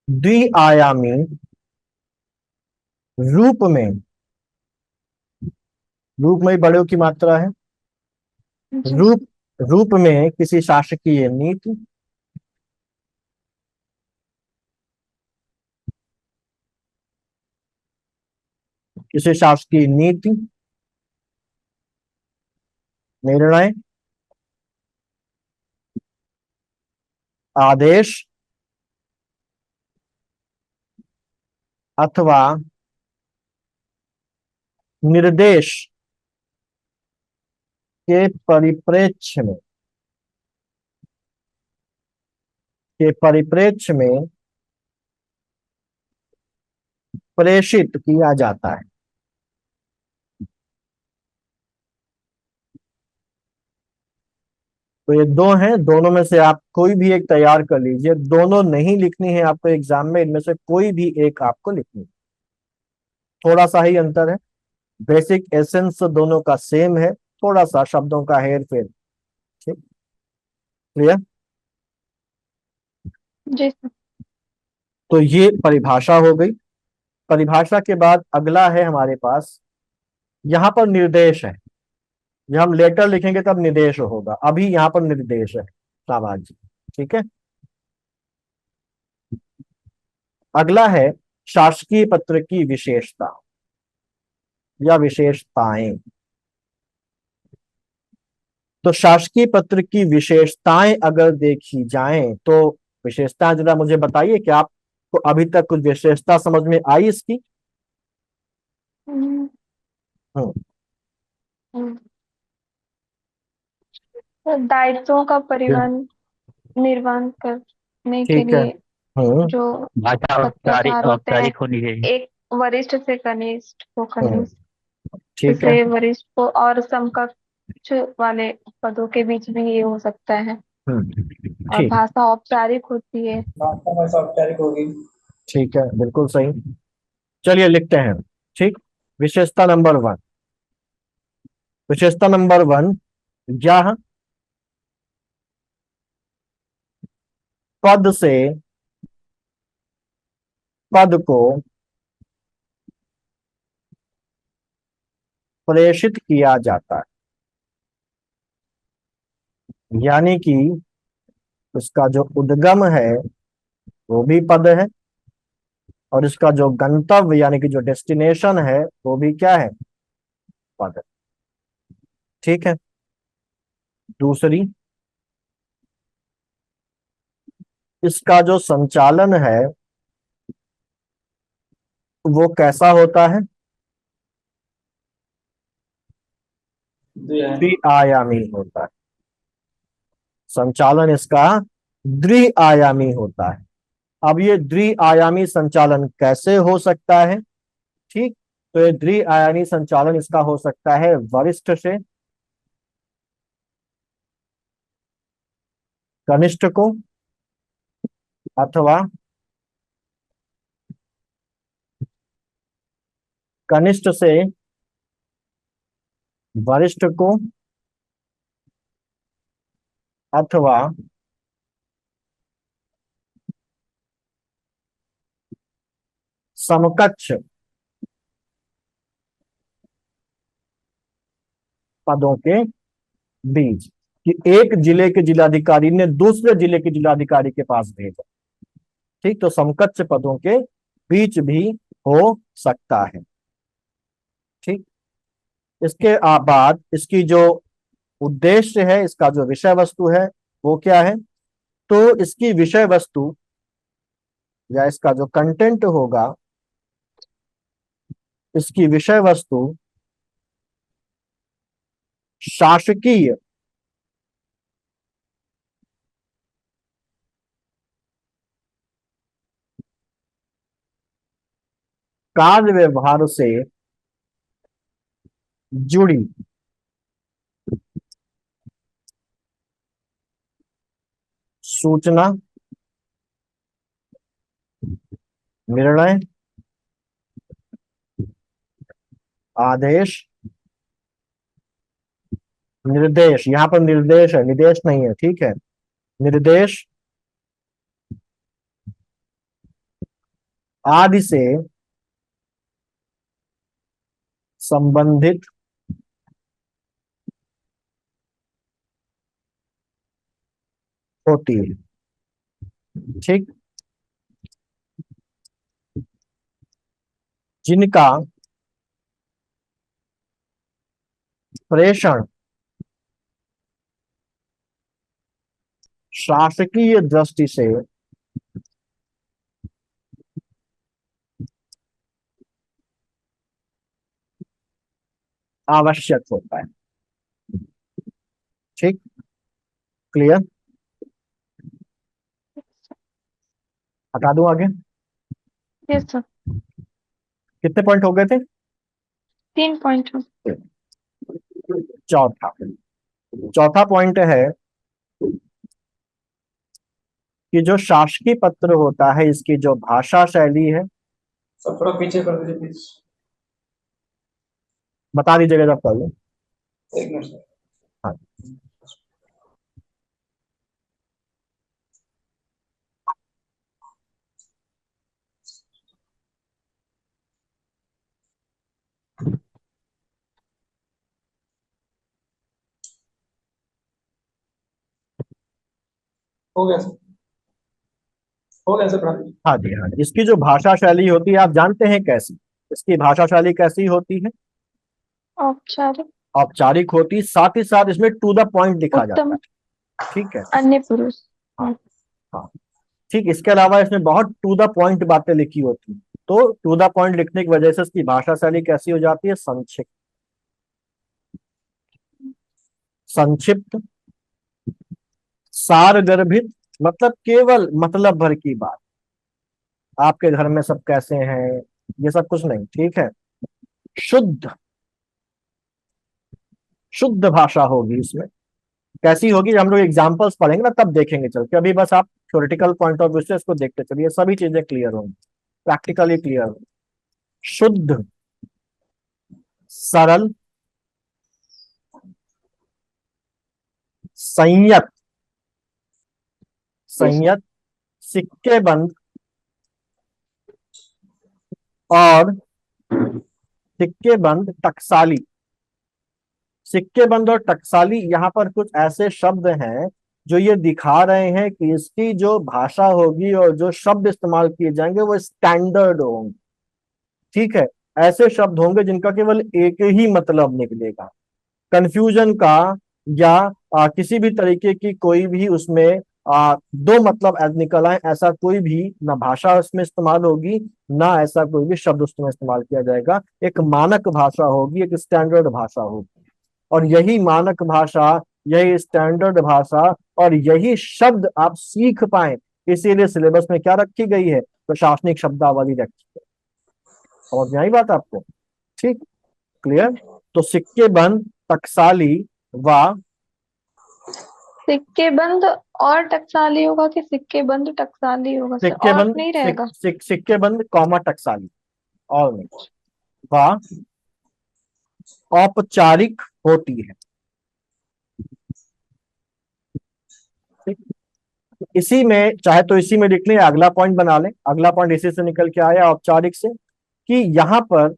द्विआयामी रूप में, रूप में बड़े की मात्रा है, जी। रूप रूप में किसी शासकीय नीति, किसी शासकीय नीति, निर्णय, आदेश अथवा निर्देश के परिप्रेक्ष्य में, प्रेषित किया जाता है। तो ये दो हैं, दोनों में से आप कोई भी एक तैयार कर लीजिए। दोनों नहीं लिखनी है आपको एग्जाम में, इनमें से कोई भी एक आपको लिखनी है। थोड़ा सा ही अंतर है, बेसिक एसेंस दोनों का सेम है, थोड़ा सा शब्दों का हेर फेर। ठीक, क्लियर? जी सर। तो ये परिभाषा हो गई। परिभाषा के बाद अगला है हमारे पास, यहाँ पर निर्देश है। जब हम लेटर लिखेंगे तब निर्देश होगा, अभी यहाँ पर निर्देश है। शाबाश जी, ठीक है। अगला है शासकीय पत्र की विशेषता या विशेषताएं। तो शासकीय पत्र की विशेषताएं अगर देखी जाएं तो विशेषता जरा मुझे बताइए कि आपको अभी तक कुछ विशेषता समझ में आई इसकी? हम्म, हम्म, हम्म। तो दायित्वों का परिवहन निर्वहन करने के ठीक है। लिए हम्म जो भाषा पत्राचार होते हैं, औपचारिक होनी चाहिए। एक वरिष्ठ से कनिष्ठ को हम्म, कनिष्ठ, ठीक है। दूसरे वरिष्ठ को और समकक्ष वाले पदों के बीच भी ये हो सकता है। और ठीक। भाषा औपचारिक होती है। भाषा भाषा औपचारिक होगी। ठीक है, बिल्कुल सही। चलिए लिखते हैं। ठीक। विशेषता नंबर 1। विशेषता नंबर 1, यह पद से पद को प्रेषित किया जाता है, यानी कि उसका जो उद्गम है वो भी पद है, और इसका जो गंतव्य यानी कि जो डेस्टिनेशन है वो भी क्या है? पद है। ठीक है। दूसरी, इसका जो संचालन है वो कैसा होता है? द्विआयामी होता है। संचालन इसका द्विआयामी होता है। अब ये द्विआयामी संचालन कैसे हो सकता है? ठीक। तो ये द्विआयामी संचालन इसका हो सकता है वरिष्ठ से कनिष्ठ को, अथवा कनिष्ठ से वरिष्ठ को, अथवा समकक्ष पदों के बीच, कि एक जिले के जिलाधिकारी ने दूसरे जिले के जिलाधिकारी के पास भेजा। ठीक। तो समकक्ष पदों के बीच भी हो सकता है। ठीक। इसके बाद इसकी जो उद्देश्य है, इसका जो विषय वस्तु है वो क्या है? तो इसकी विषय वस्तु या इसका जो कंटेंट होगा, इसकी विषय वस्तु शासकीय कार्य व्यवहार से जुड़ी सूचना, निर्णय, आदेश, निर्देश, यहां पर निर्देश है, निर्देश नहीं है। ठीक है। निर्देश आदि से संबंधित होती है। ठीक। जिनका प्रेषण शासकीय दृष्टि से आवश्यक होता है। ठीक। क्लियर? हटा दूं आगे? Yes sir. कितने पॉइंट हो गए थे? 3 पॉइंट। चौथा। चौथा पॉइंट है कि जो शासकीय पत्र होता है इसकी जो भाषा शैली है, सब थोड़ा पीछे कर दीजिए प्लीज। बता दीजिएगा जब कर लो। एक मिनट सर। हाँ। हो गया सर, हो गया सर, पढ़ा दीजिए। हाँ जी, हाँ जी। इसकी जो भाषा शैली होती है आप जानते हैं कैसी? इसकी भाषा शैली कैसी होती है? औपचारिक, औपचारिक होती, साथ ही साथ इसमें टू द पॉइंट लिखा जाता उत्तम, है। ठीक है। अन्य पुरुष। हाँ, हाँ। ठीक, इसके अलावा इसमें बहुत टू द पॉइंट बातें लिखी होती हैं। तो टू द पॉइंट लिखने की वजह से इसकी भाषा शैली कैसी हो जाती है? संक्षिप्त। संक्षिप्त, सारगर्भित, मतलब केवल मतलब भर की बात। आपके घर में सब कैसे हैं, ये सब कुछ नहीं, ठीक है। शुद्ध, शुद्ध भाषा होगी इसमें। कैसी होगी, जब हम लोग एग्जाम्पल्स पढ़ेंगे ना तब देखेंगे चल के, अभी बस आप थ्योरेटिकल पॉइंट ऑफ व्यू से इसको देखते चलिए, सभी चीजें क्लियर होंगी, प्रैक्टिकली क्लियर होंगी। शुद्ध, सरल, संयत, संयत, सिक्के बंद, और सिक्के बंद, टकसाली। सिक्के बंद और टकसाली, यहाँ पर कुछ ऐसे शब्द हैं जो ये दिखा रहे हैं कि इसकी जो भाषा होगी और जो शब्द इस्तेमाल किए जाएंगे वो स्टैंडर्ड होंगे, ठीक है। ऐसे शब्द होंगे जिनका केवल एक ही मतलब निकलेगा। कंफ्यूजन का या किसी भी तरीके की कोई भी उसमें दो मतलब निकल आए, ऐसा कोई भी ना भाषा उसमें इस्तेमाल होगी, ना ऐसा कोई भी शब्द उसमें इस्तेमाल किया जाएगा। एक मानक भाषा होगी, एक स्टैंडर्ड भाषा होगी, और यही मानक भाषा, यही स्टैंडर्ड भाषा और यही शब्द आप सीख पाए, इसीलिए सिलेबस में क्या रखी गई है? प्रशासनिक शब्दावली रखी है। समझ में आई बात आपको? ठीक, क्लियर। तो सिक्के बंद, टकसाली व सिक्के बंद और टकसाली होगा कि सिक्के बंद टकसाली होगा सर, सिक्के और बंद, नहीं रहेगा? सिक्के बंद कॉमा टकसाली, और नहीं, व औपचारिक होती है। ठीक? इसी में चाहे तो इसी में लिख लें, अगला पॉइंट बना लें। अगला पॉइंट इसी से निकल के आया, औपचारिक से, कि यहां पर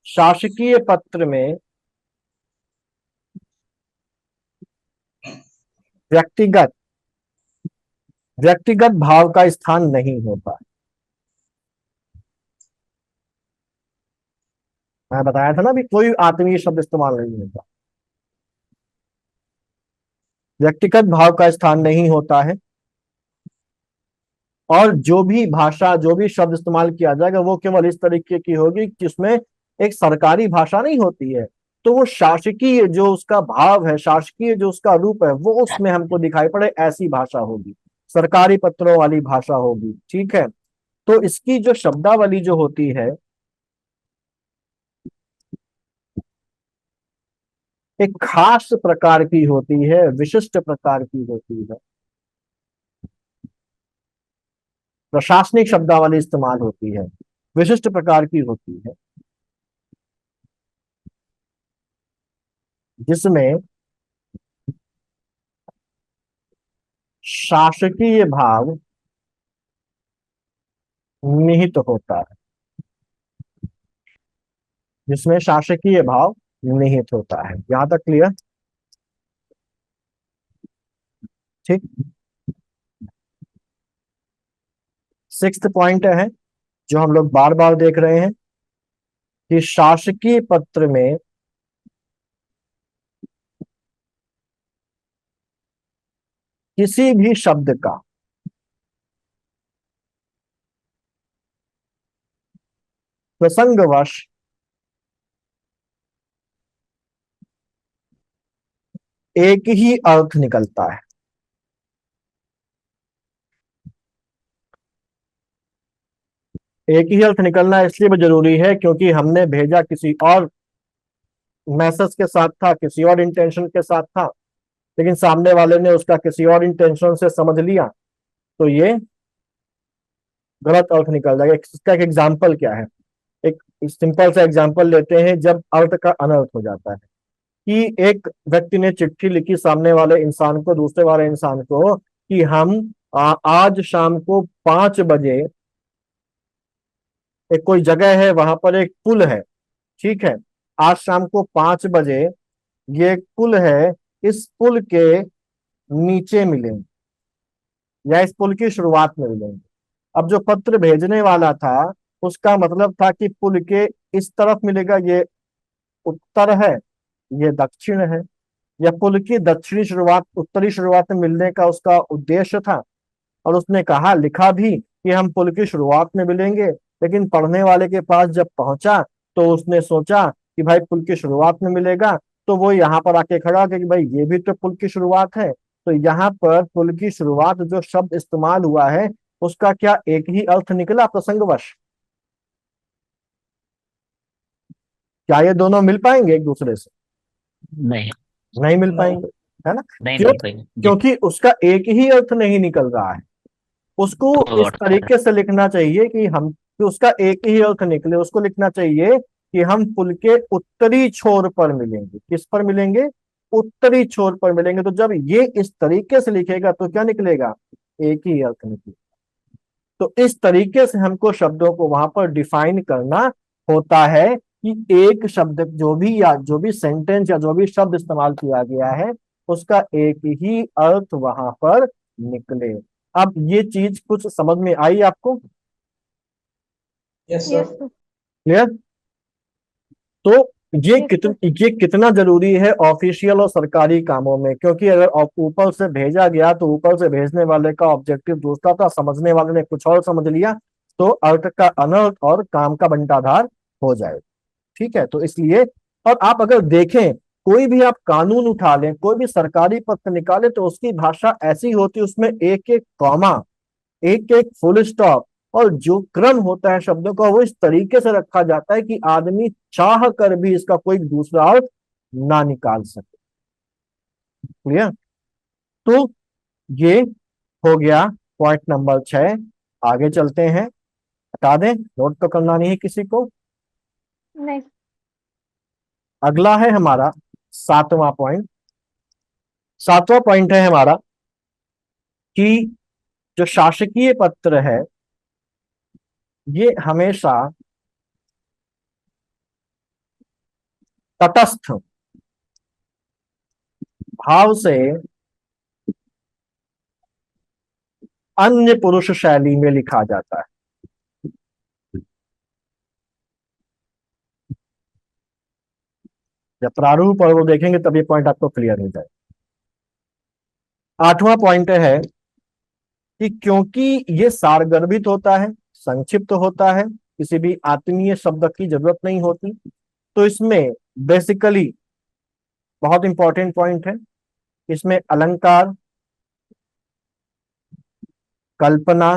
शासकीय पत्र में व्यक्तिगत, व्यक्तिगत भाव का स्थान नहीं होता। मैं बताया था ना भी, कोई आत्मीय शब्द इस्तेमाल नहीं होता, व्यक्तिगत भाव का स्थान नहीं होता है। और जो भी भाषा, जो भी शब्द इस्तेमाल किया जाएगा वो केवल इस तरीके की होगी कि उसमें एक सरकारी भाषा नहीं होती है, तो वो शासकीय जो उसका भाव है, शासकीय जो उसका रूप है, वो उसमें हमको दिखाई पड़े, ऐसी भाषा होगी, सरकारी पत्रों वाली भाषा होगी, ठीक है। तो इसकी जो शब्दावली जो होती है, एक खास प्रकार की होती है, विशिष्ट प्रकार की होती है। प्रशासनिक शब्दावली इस्तेमाल होती है, विशिष्ट प्रकार की होती है, जिसमें शासकीय भाव निहित होता है, जिसमें शासकीय भाव निहित होता है। यहां तक क्लियर? ठीक। सिक्स्थ पॉइंट है जो हम लोग बार बार देख रहे हैं कि शासकीय पत्र में किसी भी शब्द का प्रसंगवश एक ही अर्थ निकलता है। एक ही अर्थ निकलना इसलिए भी जरूरी है क्योंकि हमने भेजा किसी और मैसेज के साथ था, किसी और इंटेंशन के साथ था, लेकिन सामने वाले ने उसका किसी और इंटेंशन से समझ लिया, तो ये गलत अर्थ निकल जाएगा। इसका एक एग्जाम्पल क्या है? एक सिंपल सा एग्जाम्पल लेते हैं, जब अर्थ का अनर्थ हो जाता है, कि एक व्यक्ति ने चिट्ठी लिखी सामने वाले इंसान को, दूसरे वाले इंसान को, कि हम आज शाम को 5 बजे, एक कोई जगह है वहां पर एक पुल है, ठीक है, आज शाम को 5 बजे ये एक पुल है, इस पुल के नीचे मिलेंगे या इस पुल की शुरुआत में मिलेंगे। अब जो पत्र भेजने वाला था उसका मतलब था कि पुल के इस तरफ मिलेगा, ये उत्तर है, ये दक्षिण है, या पुल की दक्षिणी शुरुआत उत्तरी शुरुआत में मिलने का उसका उद्देश्य था। और उसने कहा, लिखा भी कि हम पुल की शुरुआत में मिलेंगे, लेकिन पढ़ने वाले के पास जब पहुंचा तो उसने सोचा कि भाई पुल की शुरुआत में मिलेगा, तो वो यहाँ पर आके खड़ा कि भाई ये भी तो पुल की शुरुआत है। तो यहाँ पर पुल की शुरुआत जो शब्द इस्तेमाल हुआ है उसका क्या एक ही अर्थ निकला प्रसंगवश? क्या ये दोनों मिल पाएंगे एक दूसरे से? नहीं नहीं मिल नहीं। पाएंगे, है ना? नहीं क्यों? मिल पाएंगे जी। क्योंकि उसका एक ही अर्थ नहीं निकल रहा है। उसको दो इस अर्थ है। तरीके से लिखना चाहिए कि उसका एक ही अर्थ निकले। उसको लिखना चाहिए कि हम पुल के उत्तरी छोर पर मिलेंगे। किस पर मिलेंगे? उत्तरी छोर पर मिलेंगे। तो जब ये इस तरीके से लिखेगा तो क्या निकलेगा? एक ही अर्थ निकलेगा। तो इस तरीके से हमको शब्दों को वहां पर डिफाइन करना होता है कि एक शब्द जो भी सेंटेंस या जो भी शब्द इस्तेमाल किया गया है उसका एक ही अर्थ वहां पर निकले। अब ये चीज कुछ समझ में आई आपको? Yes yes sir. Sir. Clear? तो यस सर। ये कितना जरूरी है ऑफिशियल और सरकारी कामों में, क्योंकि अगर ऊपर से भेजा गया तो ऊपर से भेजने वाले का ऑब्जेक्टिव दूसरा था, समझने वाले ने कुछ और समझ लिया, तो अर्थ का अनर्थ और काम का बंटाधार हो जाए। ठीक है, तो इसलिए, और आप अगर देखें कोई भी आप कानून उठा लें, कोई भी सरकारी पत्र निकाले, तो उसकी भाषा ऐसी होती है, उसमें एक एक कॉमा, एक एक फुल स्टॉप और जो क्रम होता है शब्दों का वो इस तरीके से रखा जाता है कि आदमी चाह कर भी इसका कोई दूसरा अर्थ ना निकाल सके। क्लियर? तो ये हो गया पॉइंट नंबर 6। आगे चलते हैं। हटा दें, नोट तो करना नहीं है किसी को। नहीं। अगला है हमारा 7वां पॉइंट। 7वां पॉइंट है हमारा कि जो शासकीय पत्र है ये हमेशा तटस्थ भाव से अन्य पुरुष शैली में लिखा जाता है। जब प्रारूप और वो देखेंगे तब ये पॉइंट आपको क्लियर हो जाए। 8वां पॉइंट है कि क्योंकि ये सारगर्भित होता है, संक्षिप्त होता है, किसी भी आत्मीय शब्द की जरूरत नहीं होती, तो इसमें बेसिकली बहुत इंपॉर्टेंट पॉइंट है, इसमें अलंकार, कल्पना,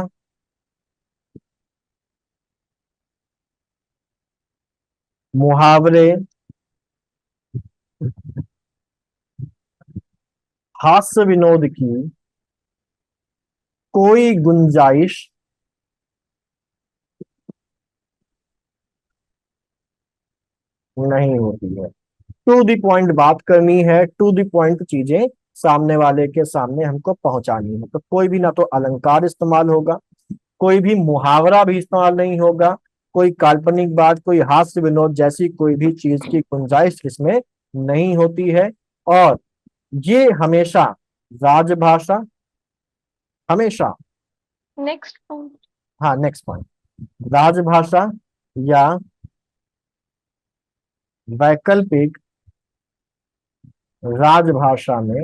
मुहावरे, हास्य विनोद की कोई गुंजाइश नहीं होती है। टू दी पॉइंट बात करनी है, टू दी पॉइंट चीजें सामने वाले के सामने हमको पहुंचानी है। तो कोई भी ना तो अलंकार इस्तेमाल होगा, कोई भी मुहावरा भी इस्तेमाल नहीं होगा, कोई काल्पनिक बात, कोई हास्य विनोद जैसी कोई भी चीज की गुंजाइश इसमें नहीं होती है। और ये हमेशा राजभाषा, हमेशा, नेक्स्ट पॉइंट। हाँ नेक्स्ट पॉइंट, राजभाषा या वैकल्पिक राजभाषा में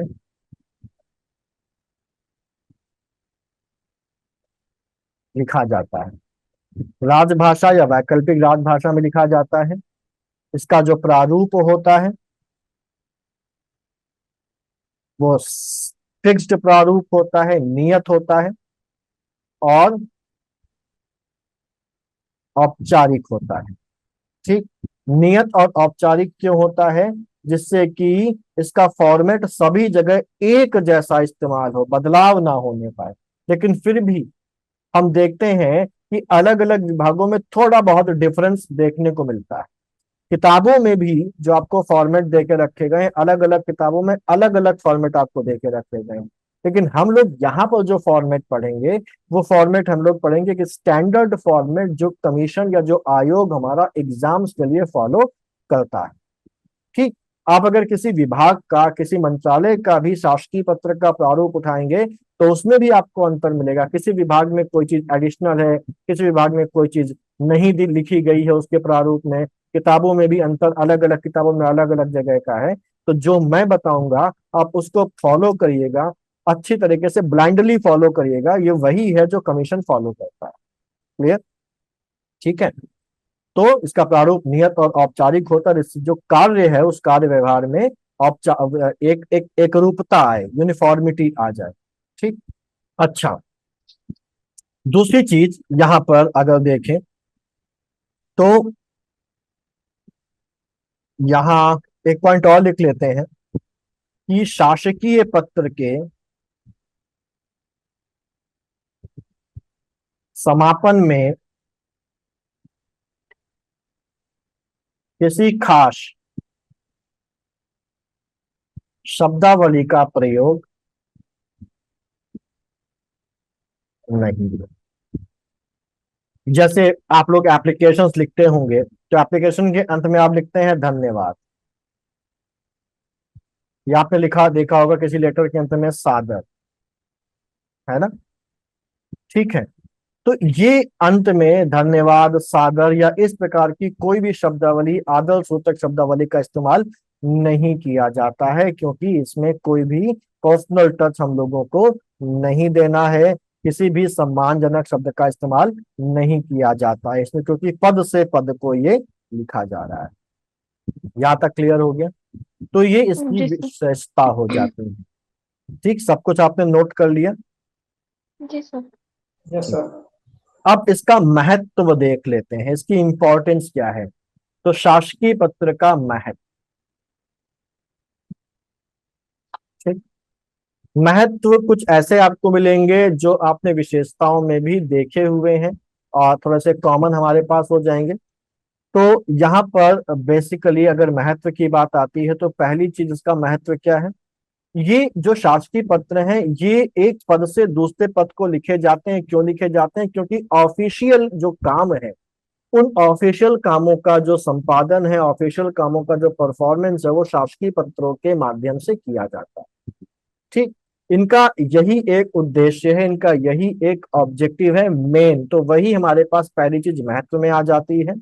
लिखा जाता है। राजभाषा या वैकल्पिक राजभाषा में लिखा जाता है। इसका जो प्रारूप होता है वो फिक्स्ड प्रारूप होता है, नियत होता है और औपचारिक होता है। ठीक, नियत और औपचारिक क्यों होता है? जिससे कि इसका फॉर्मेट सभी जगह एक जैसा इस्तेमाल हो, बदलाव ना होने पाए। लेकिन फिर भी हम देखते हैं कि अलग अलग विभागों में थोड़ा बहुत डिफरेंस देखने को मिलता है। किताबों में भी जो आपको फॉर्मेट देके रखे गए, अलग अलग किताबों में अलग अलग फॉर्मेट आपको देके रखे गए हैं। लेकिन हम लोग यहाँ पर जो फॉर्मेट पढ़ेंगे वो फॉर्मेट हम लोग पढ़ेंगे कि स्टैंडर्ड फॉर्मेट जो कमीशन या जो आयोग हमारा एग्जाम्स के लिए फॉलो करता है। ठीक, आप अगर किसी विभाग का, किसी मंत्रालय का भी शासकीय पत्र का प्रारूप उठाएंगे तो उसमें भी आपको अंतर मिलेगा। किसी विभाग में कोई चीज एडिशनल है, किसी विभाग में कोई चीज नहीं लिखी गई है उसके प्रारूप में। किताबों में भी अंतर, अलग अलग किताबों में अलग अलग जगह का है। तो जो मैं बताऊंगा आप उसको फॉलो करिएगा। अच्छी तरीके से ब्लाइंडली फॉलो करिएगा, ये वही है जो कमीशन फॉलो करता है। क्लियर? ठीक है। तो इसका प्रारूप नियत और औपचारिक होता है, इससे जो कार्य है उस कार्य व्यवहार में एक एक एक रूपता आए, यूनिफॉर्मिटी आ जाए। ठीक। अच्छा, दूसरी चीज यहां पर अगर देखें तो यहां एक पॉइंट और लिख लेते हैं कि शासकीय पत्र के समापन में किसी खास शब्दावली का प्रयोग नहीं है। जैसे आप लोग एप्लीकेशंस लिखते होंगे तो एप्लीकेशन के अंत में आप लिखते हैं धन्यवाद, या आपने लिखा देखा होगा किसी लेटर के अंत में सादर, है ना? ठीक है। तो ये अंत में धन्यवाद, सादर या इस प्रकार की कोई भी शब्दावली, आदर सूचक शब्दावली का इस्तेमाल नहीं किया जाता है, क्योंकि इसमें कोई भी पर्सनल टच हम लोगों को नहीं देना है। किसी भी सम्मानजनक शब्द का इस्तेमाल नहीं किया जाता है इसमें, क्योंकि पद से पद को ये लिखा जा रहा है। यहां तक क्लियर हो गया? तो ये इसकी जी सर। विशेषता हो जाती है। ठीक, सब कुछ आपने नोट कर लिया? जी सर। Yes sir. अब इसका महत्व देख लेते हैं, इसकी इंपॉर्टेंस क्या है। तो शासकीय पत्र का महत्व, ठीक, महत्व कुछ ऐसे आपको मिलेंगे जो आपने विशेषताओं में भी देखे हुए हैं और थोड़े से कॉमन हमारे पास हो जाएंगे। तो यहाँ पर बेसिकली अगर महत्व की बात आती है तो पहली चीज इसका महत्व क्या है। ये जो शासकीय पत्र हैं ये एक पद से दूसरे पद को लिखे जाते हैं। क्यों लिखे जाते हैं? क्योंकि ऑफिशियल जो काम है, उन ऑफिशियल कामों का जो संपादन है, ऑफिशियल कामों का जो परफॉर्मेंस है, वो शासकीय पत्रों के माध्यम से किया जाता है। ठीक, इनका यही एक उद्देश्य है, इनका यही एक ऑब्जेक्टिव है मेन। तो वही हमारे पास पहली चीज महत्व में आ जाती है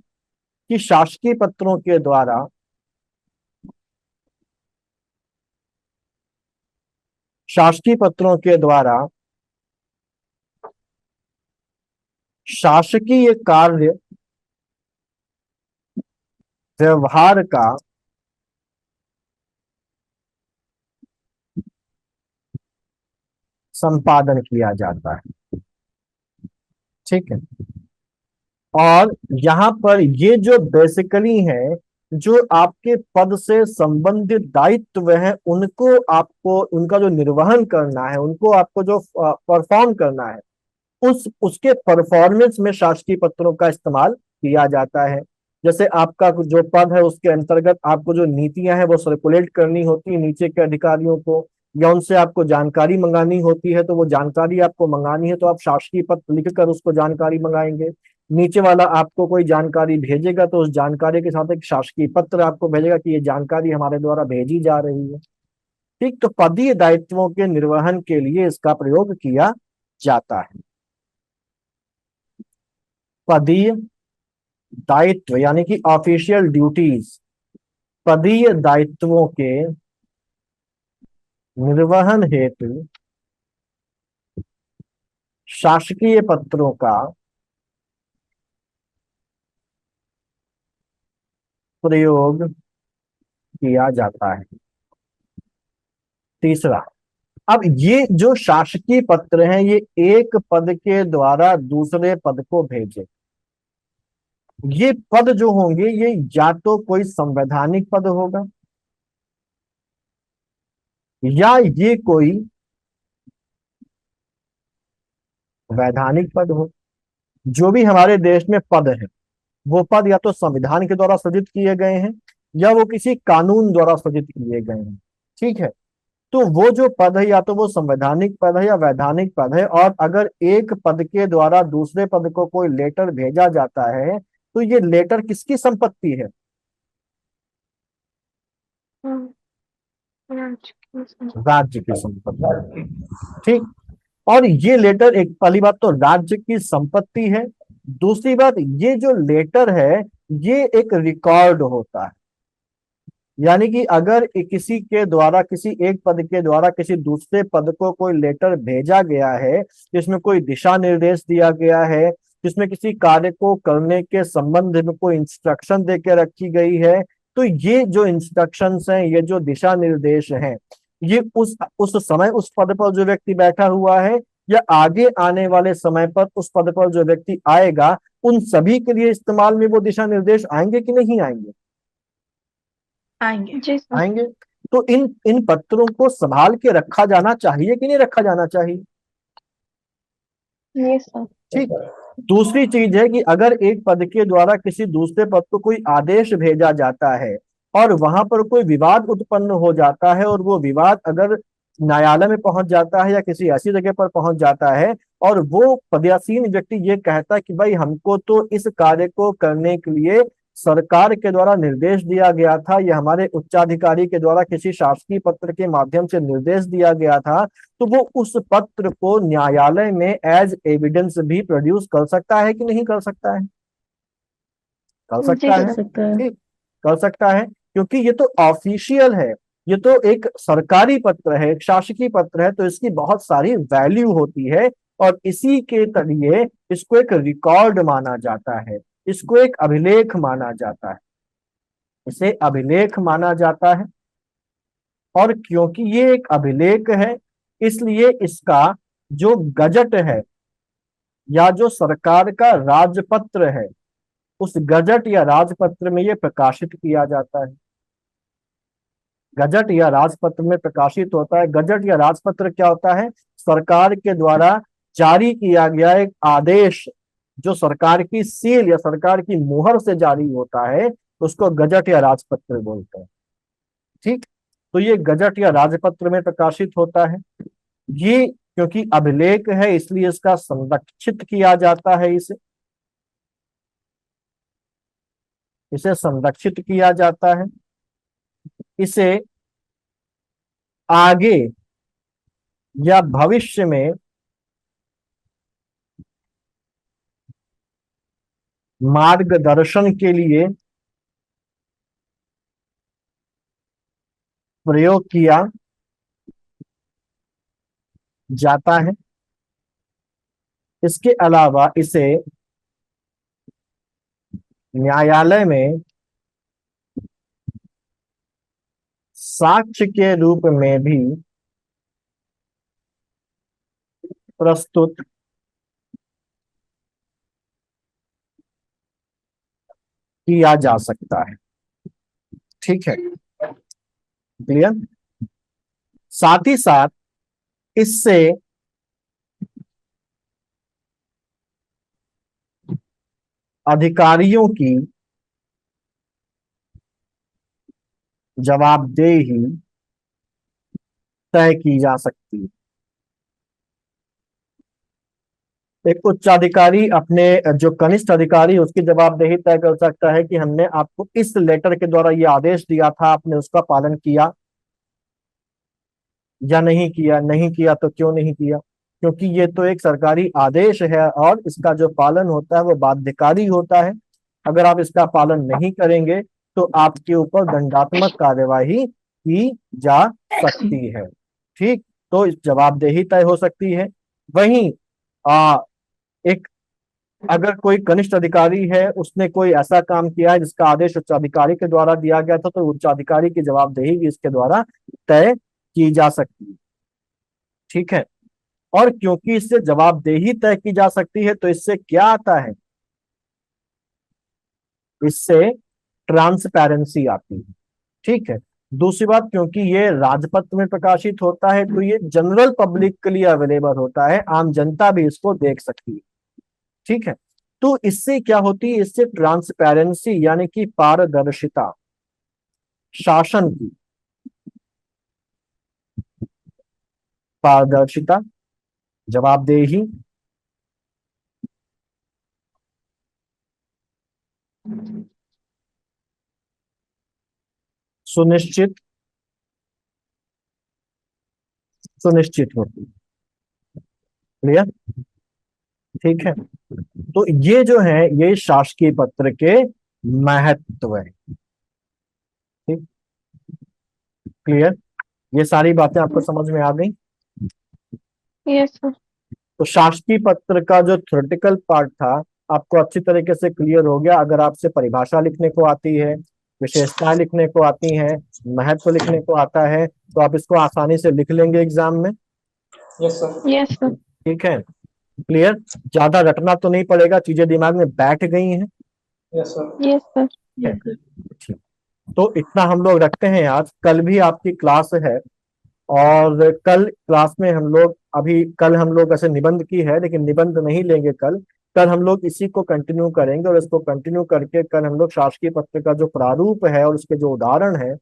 कि शासकीय पत्रों के द्वारा शासकीय पत्रों के द्वारा शासकीय कार्य व्यवहार का संपादन किया जाता है। ठीक है। और यहाँ पर ये जो बेसिकली है, जो आपके पद से संबंधित दायित्व है, उनको आपको उनका जो निर्वहन करना है, उनको आपको जो परफॉर्म करना है, उसके परफॉर्मेंस में शासकीय पत्रों का इस्तेमाल किया जाता है। जैसे आपका जो पद है उसके अंतर्गत आपको जो नीतियां हैं वो सर्कुलेट करनी होती है नीचे के अधिकारियों को, या उनसे आपको जानकारी मंगानी होती है, तो वो जानकारी आपको मंगानी है तो आप शासकीय पत्र लिखकर उसको जानकारी मंगाएंगे। नीचे वाला आपको कोई जानकारी भेजेगा तो उस जानकारी के साथ एक शासकीय पत्र आपको भेजेगा कि ये जानकारी हमारे द्वारा भेजी जा रही है। ठीक, तो पदीय दायित्वों के निर्वहन के लिए इसका प्रयोग किया जाता है। पदीय दायित्व यानी कि ऑफिशियल ड्यूटीज, पदीय दायित्वों के निर्वहन हेतु शासकीय पत्रों का प्रयोग किया जाता है। तीसरा, अब ये जो शासकीय पत्र हैं ये एक पद के द्वारा दूसरे पद को भेजे। ये पद जो होंगे ये या तो कोई संवैधानिक पद होगा या ये कोई वैधानिक पद हो। जो भी हमारे देश में पद है वो पद या तो संविधान के द्वारा सृजित किए गए हैं या वो किसी कानून द्वारा सृजित किए गए हैं। ठीक है। तो वो जो पद है या तो वो संवैधानिक पद है या वैधानिक पद है, और अगर एक पद के द्वारा दूसरे पद को कोई लेटर भेजा जाता है तो ये लेटर किसकी संपत्ति है? हम्म, राज्य की संपत्ति। राज्य की संपत्ति। ठीक, और ये लेटर, एक पहली बात तो राज्य की संपत्ति है, दूसरी बात ये जो लेटर है ये एक रिकॉर्ड होता है। यानी कि अगर किसी के द्वारा, किसी एक पद के द्वारा किसी दूसरे पद को कोई लेटर भेजा गया है जिसमें कोई दिशा निर्देश दिया गया है, जिसमें किसी कार्य को करने के संबंध में कोई इंस्ट्रक्शन दे के रखी गई है, तो ये जो इंस्ट्रक्शंस हैं, ये जो दिशा निर्देश हैं, ये उस समय उस पद पर जो व्यक्ति बैठा हुआ है या आगे आने वाले समय पर उस पद पर जो व्यक्ति आएगा, उन सभी के लिए इस्तेमाल में वो दिशा निर्देश आएंगे कि नहीं आएंगे? आएंगे। जी सर। आएंगे। तो इन इन पत्रों को संभाल के रखा जाना चाहिए कि नहीं रखा जाना चाहिए? ये सर। ठीक। दूसरी चीज है कि अगर एक पद के द्वारा किसी दूसरे पद को कोई आदेश भेजा जाता है और वहां पर कोई विवाद उत्पन्न हो जाता है, और वो विवाद अगर न्यायालय में पहुंच जाता है या किसी ऐसी जगह पर पहुंच जाता है, और वो पदासीन व्यक्ति ये कहता है कि भाई हमको तो इस कार्य को करने के लिए सरकार के द्वारा निर्देश दिया गया था, या हमारे उच्चाधिकारी के द्वारा किसी शासकीय पत्र के माध्यम से निर्देश दिया गया था, तो वो उस पत्र को न्यायालय में एज एविडेंस भी प्रोड्यूस कर सकता है कि नहीं कर सकता है? कर जी सकता है। सर। सकता है। ठीक, कर सकता है, क्योंकि ये तो ऑफिशियल है, ये तो एक सरकारी पत्र है, एक शासकीय पत्र है, तो इसकी बहुत सारी वैल्यू होती है, और इसी के लिए इसको एक रिकॉर्ड माना जाता है, इसको एक अभिलेख माना जाता है, इसे अभिलेख माना जाता है। और क्योंकि ये एक अभिलेख है, इसलिए इसका जो गजट है या जो सरकार का राजपत्र है, उस गजट या राजपत्र में ये प्रकाशित किया जाता है। गजट या राजपत्र में प्रकाशित होता है। गजट या राजपत्र क्या होता है? सरकार के द्वारा जारी किया गया एक आदेश, जो सरकार की सील या सरकार की मुहर से जारी होता है, उसको गजट या राजपत्र बोलते हैं। ठीक, तो ये गजट या राजपत्र में प्रकाशित होता है। ये क्योंकि अभिलेख है, इसलिए इसका संरक्षित किया जाता है, इसे संरक्षित किया जाता है। इसे आगे या भविष्य में मार्गदर्शन के लिए प्रयोग किया जाता है। इसके अलावा इसे न्यायालय में साक्ष्य के रूप में भी प्रस्तुत किया जा सकता है। ठीक है, क्लियर? साथ ही साथ इससे अधिकारियों की जवाबदेही तय की जा सकती है। एक उच्चाधिकारी अपने जो कनिष्ठ अधिकारी है, उसकी जवाबदेही तय कर सकता है कि हमने आपको इस लेटर के द्वारा ये आदेश दिया था, आपने उसका पालन किया या नहीं किया। नहीं किया तो क्यों नहीं किया? क्योंकि ये तो एक सरकारी आदेश है और इसका जो पालन होता है वो बाध्यकारी होता है। अगर आप इसका पालन नहीं करेंगे तो आपके ऊपर दंडात्मक कार्यवाही की जा सकती है। ठीक, तो इस जवाबदेही तय हो सकती है। वहीं एक अगर कोई कनिष्ठ अधिकारी है, उसने कोई ऐसा काम किया है जिसका आदेश उच्चाधिकारी के द्वारा दिया गया था, तो उच्चाधिकारी की जवाबदेही भी इसके द्वारा तय की जा सकती है। ठीक है, और क्योंकि इससे जवाबदेही तय की जा सकती है, तो इससे क्या आता है? इससे ट्रांसपेरेंसी आती है। ठीक है, दूसरी बात, क्योंकि ये राजपत्र में प्रकाशित होता है, तो ये जनरल पब्लिक के लिए अवेलेबल होता है, आम जनता भी इसको देख सकती है। ठीक है, तो इससे क्या होती है? इससे ट्रांसपेरेंसी यानी कि पारदर्शिता, शासन की पारदर्शिता, जवाबदेही, सुनिश्चित सुनिश्चित होती है। क्लियर? ठीक है, तो ये जो है ये शासकीय पत्र के महत्व है। ठीक, क्लियर? ये सारी बातें आपको समझ में आ गई? Yes sir. तो शासकीय पत्र का जो थ्योरेटिकल पार्ट था आपको अच्छी तरीके से क्लियर हो गया। अगर आपसे परिभाषा लिखने को आती है, विशेषताएं लिखने को आती हैं, महत्व लिखने को आता है, तो आप इसको आसानी से लिख लेंगे एग्जाम में। Yes sir. Yes sir. ठीक है, क्लियर? ज्यादा रटना तो नहीं पड़ेगा, चीजें दिमाग में बैठ गई हैं। Yes sir. Yes sir. ठीक, तो इतना हम लोग रखते हैं आज। कल भी आपकी क्लास है, और कल क्लास में हम लोग, अभी कल हम लोग ऐसे निबंध की है लेकिन निबंध नहीं लेंगे कल। कल हम लोग इसी को कंटिन्यू करेंगे, और इसको कंटिन्यू करके कल हम लोग शासकीय पत्र का जो प्रारूप है और उसके जो उदाहरण है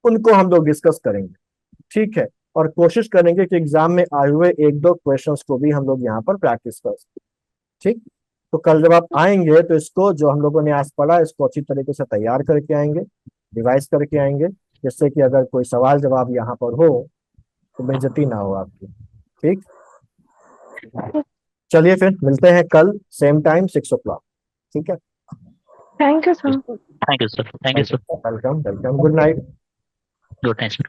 उनको हम लोग डिस्कस करेंगे। ठीक है, और कोशिश करेंगे कि एग्जाम में आए हुए एक दो क्वेश्चंस को भी हम लोग यहाँ पर प्रैक्टिस कर सकें। ठीक, तो कल जब आप आएंगे तो इसको जो हम लोगों ने आज पढ़ा इसको अच्छी तरीके से तैयार करके आएंगे, रिवाइज करके आएंगे, जिससे कि अगर कोई सवाल जवाब यहाँ पर हो तो बेइज्जती ना हो आपकी। ठीक, चलिए फिर मिलते हैं कल सेम टाइम 6 o'clock। ठीक है, thank you sir. Thank you sir, thank you sir, welcome welcome, good night. Good night sir.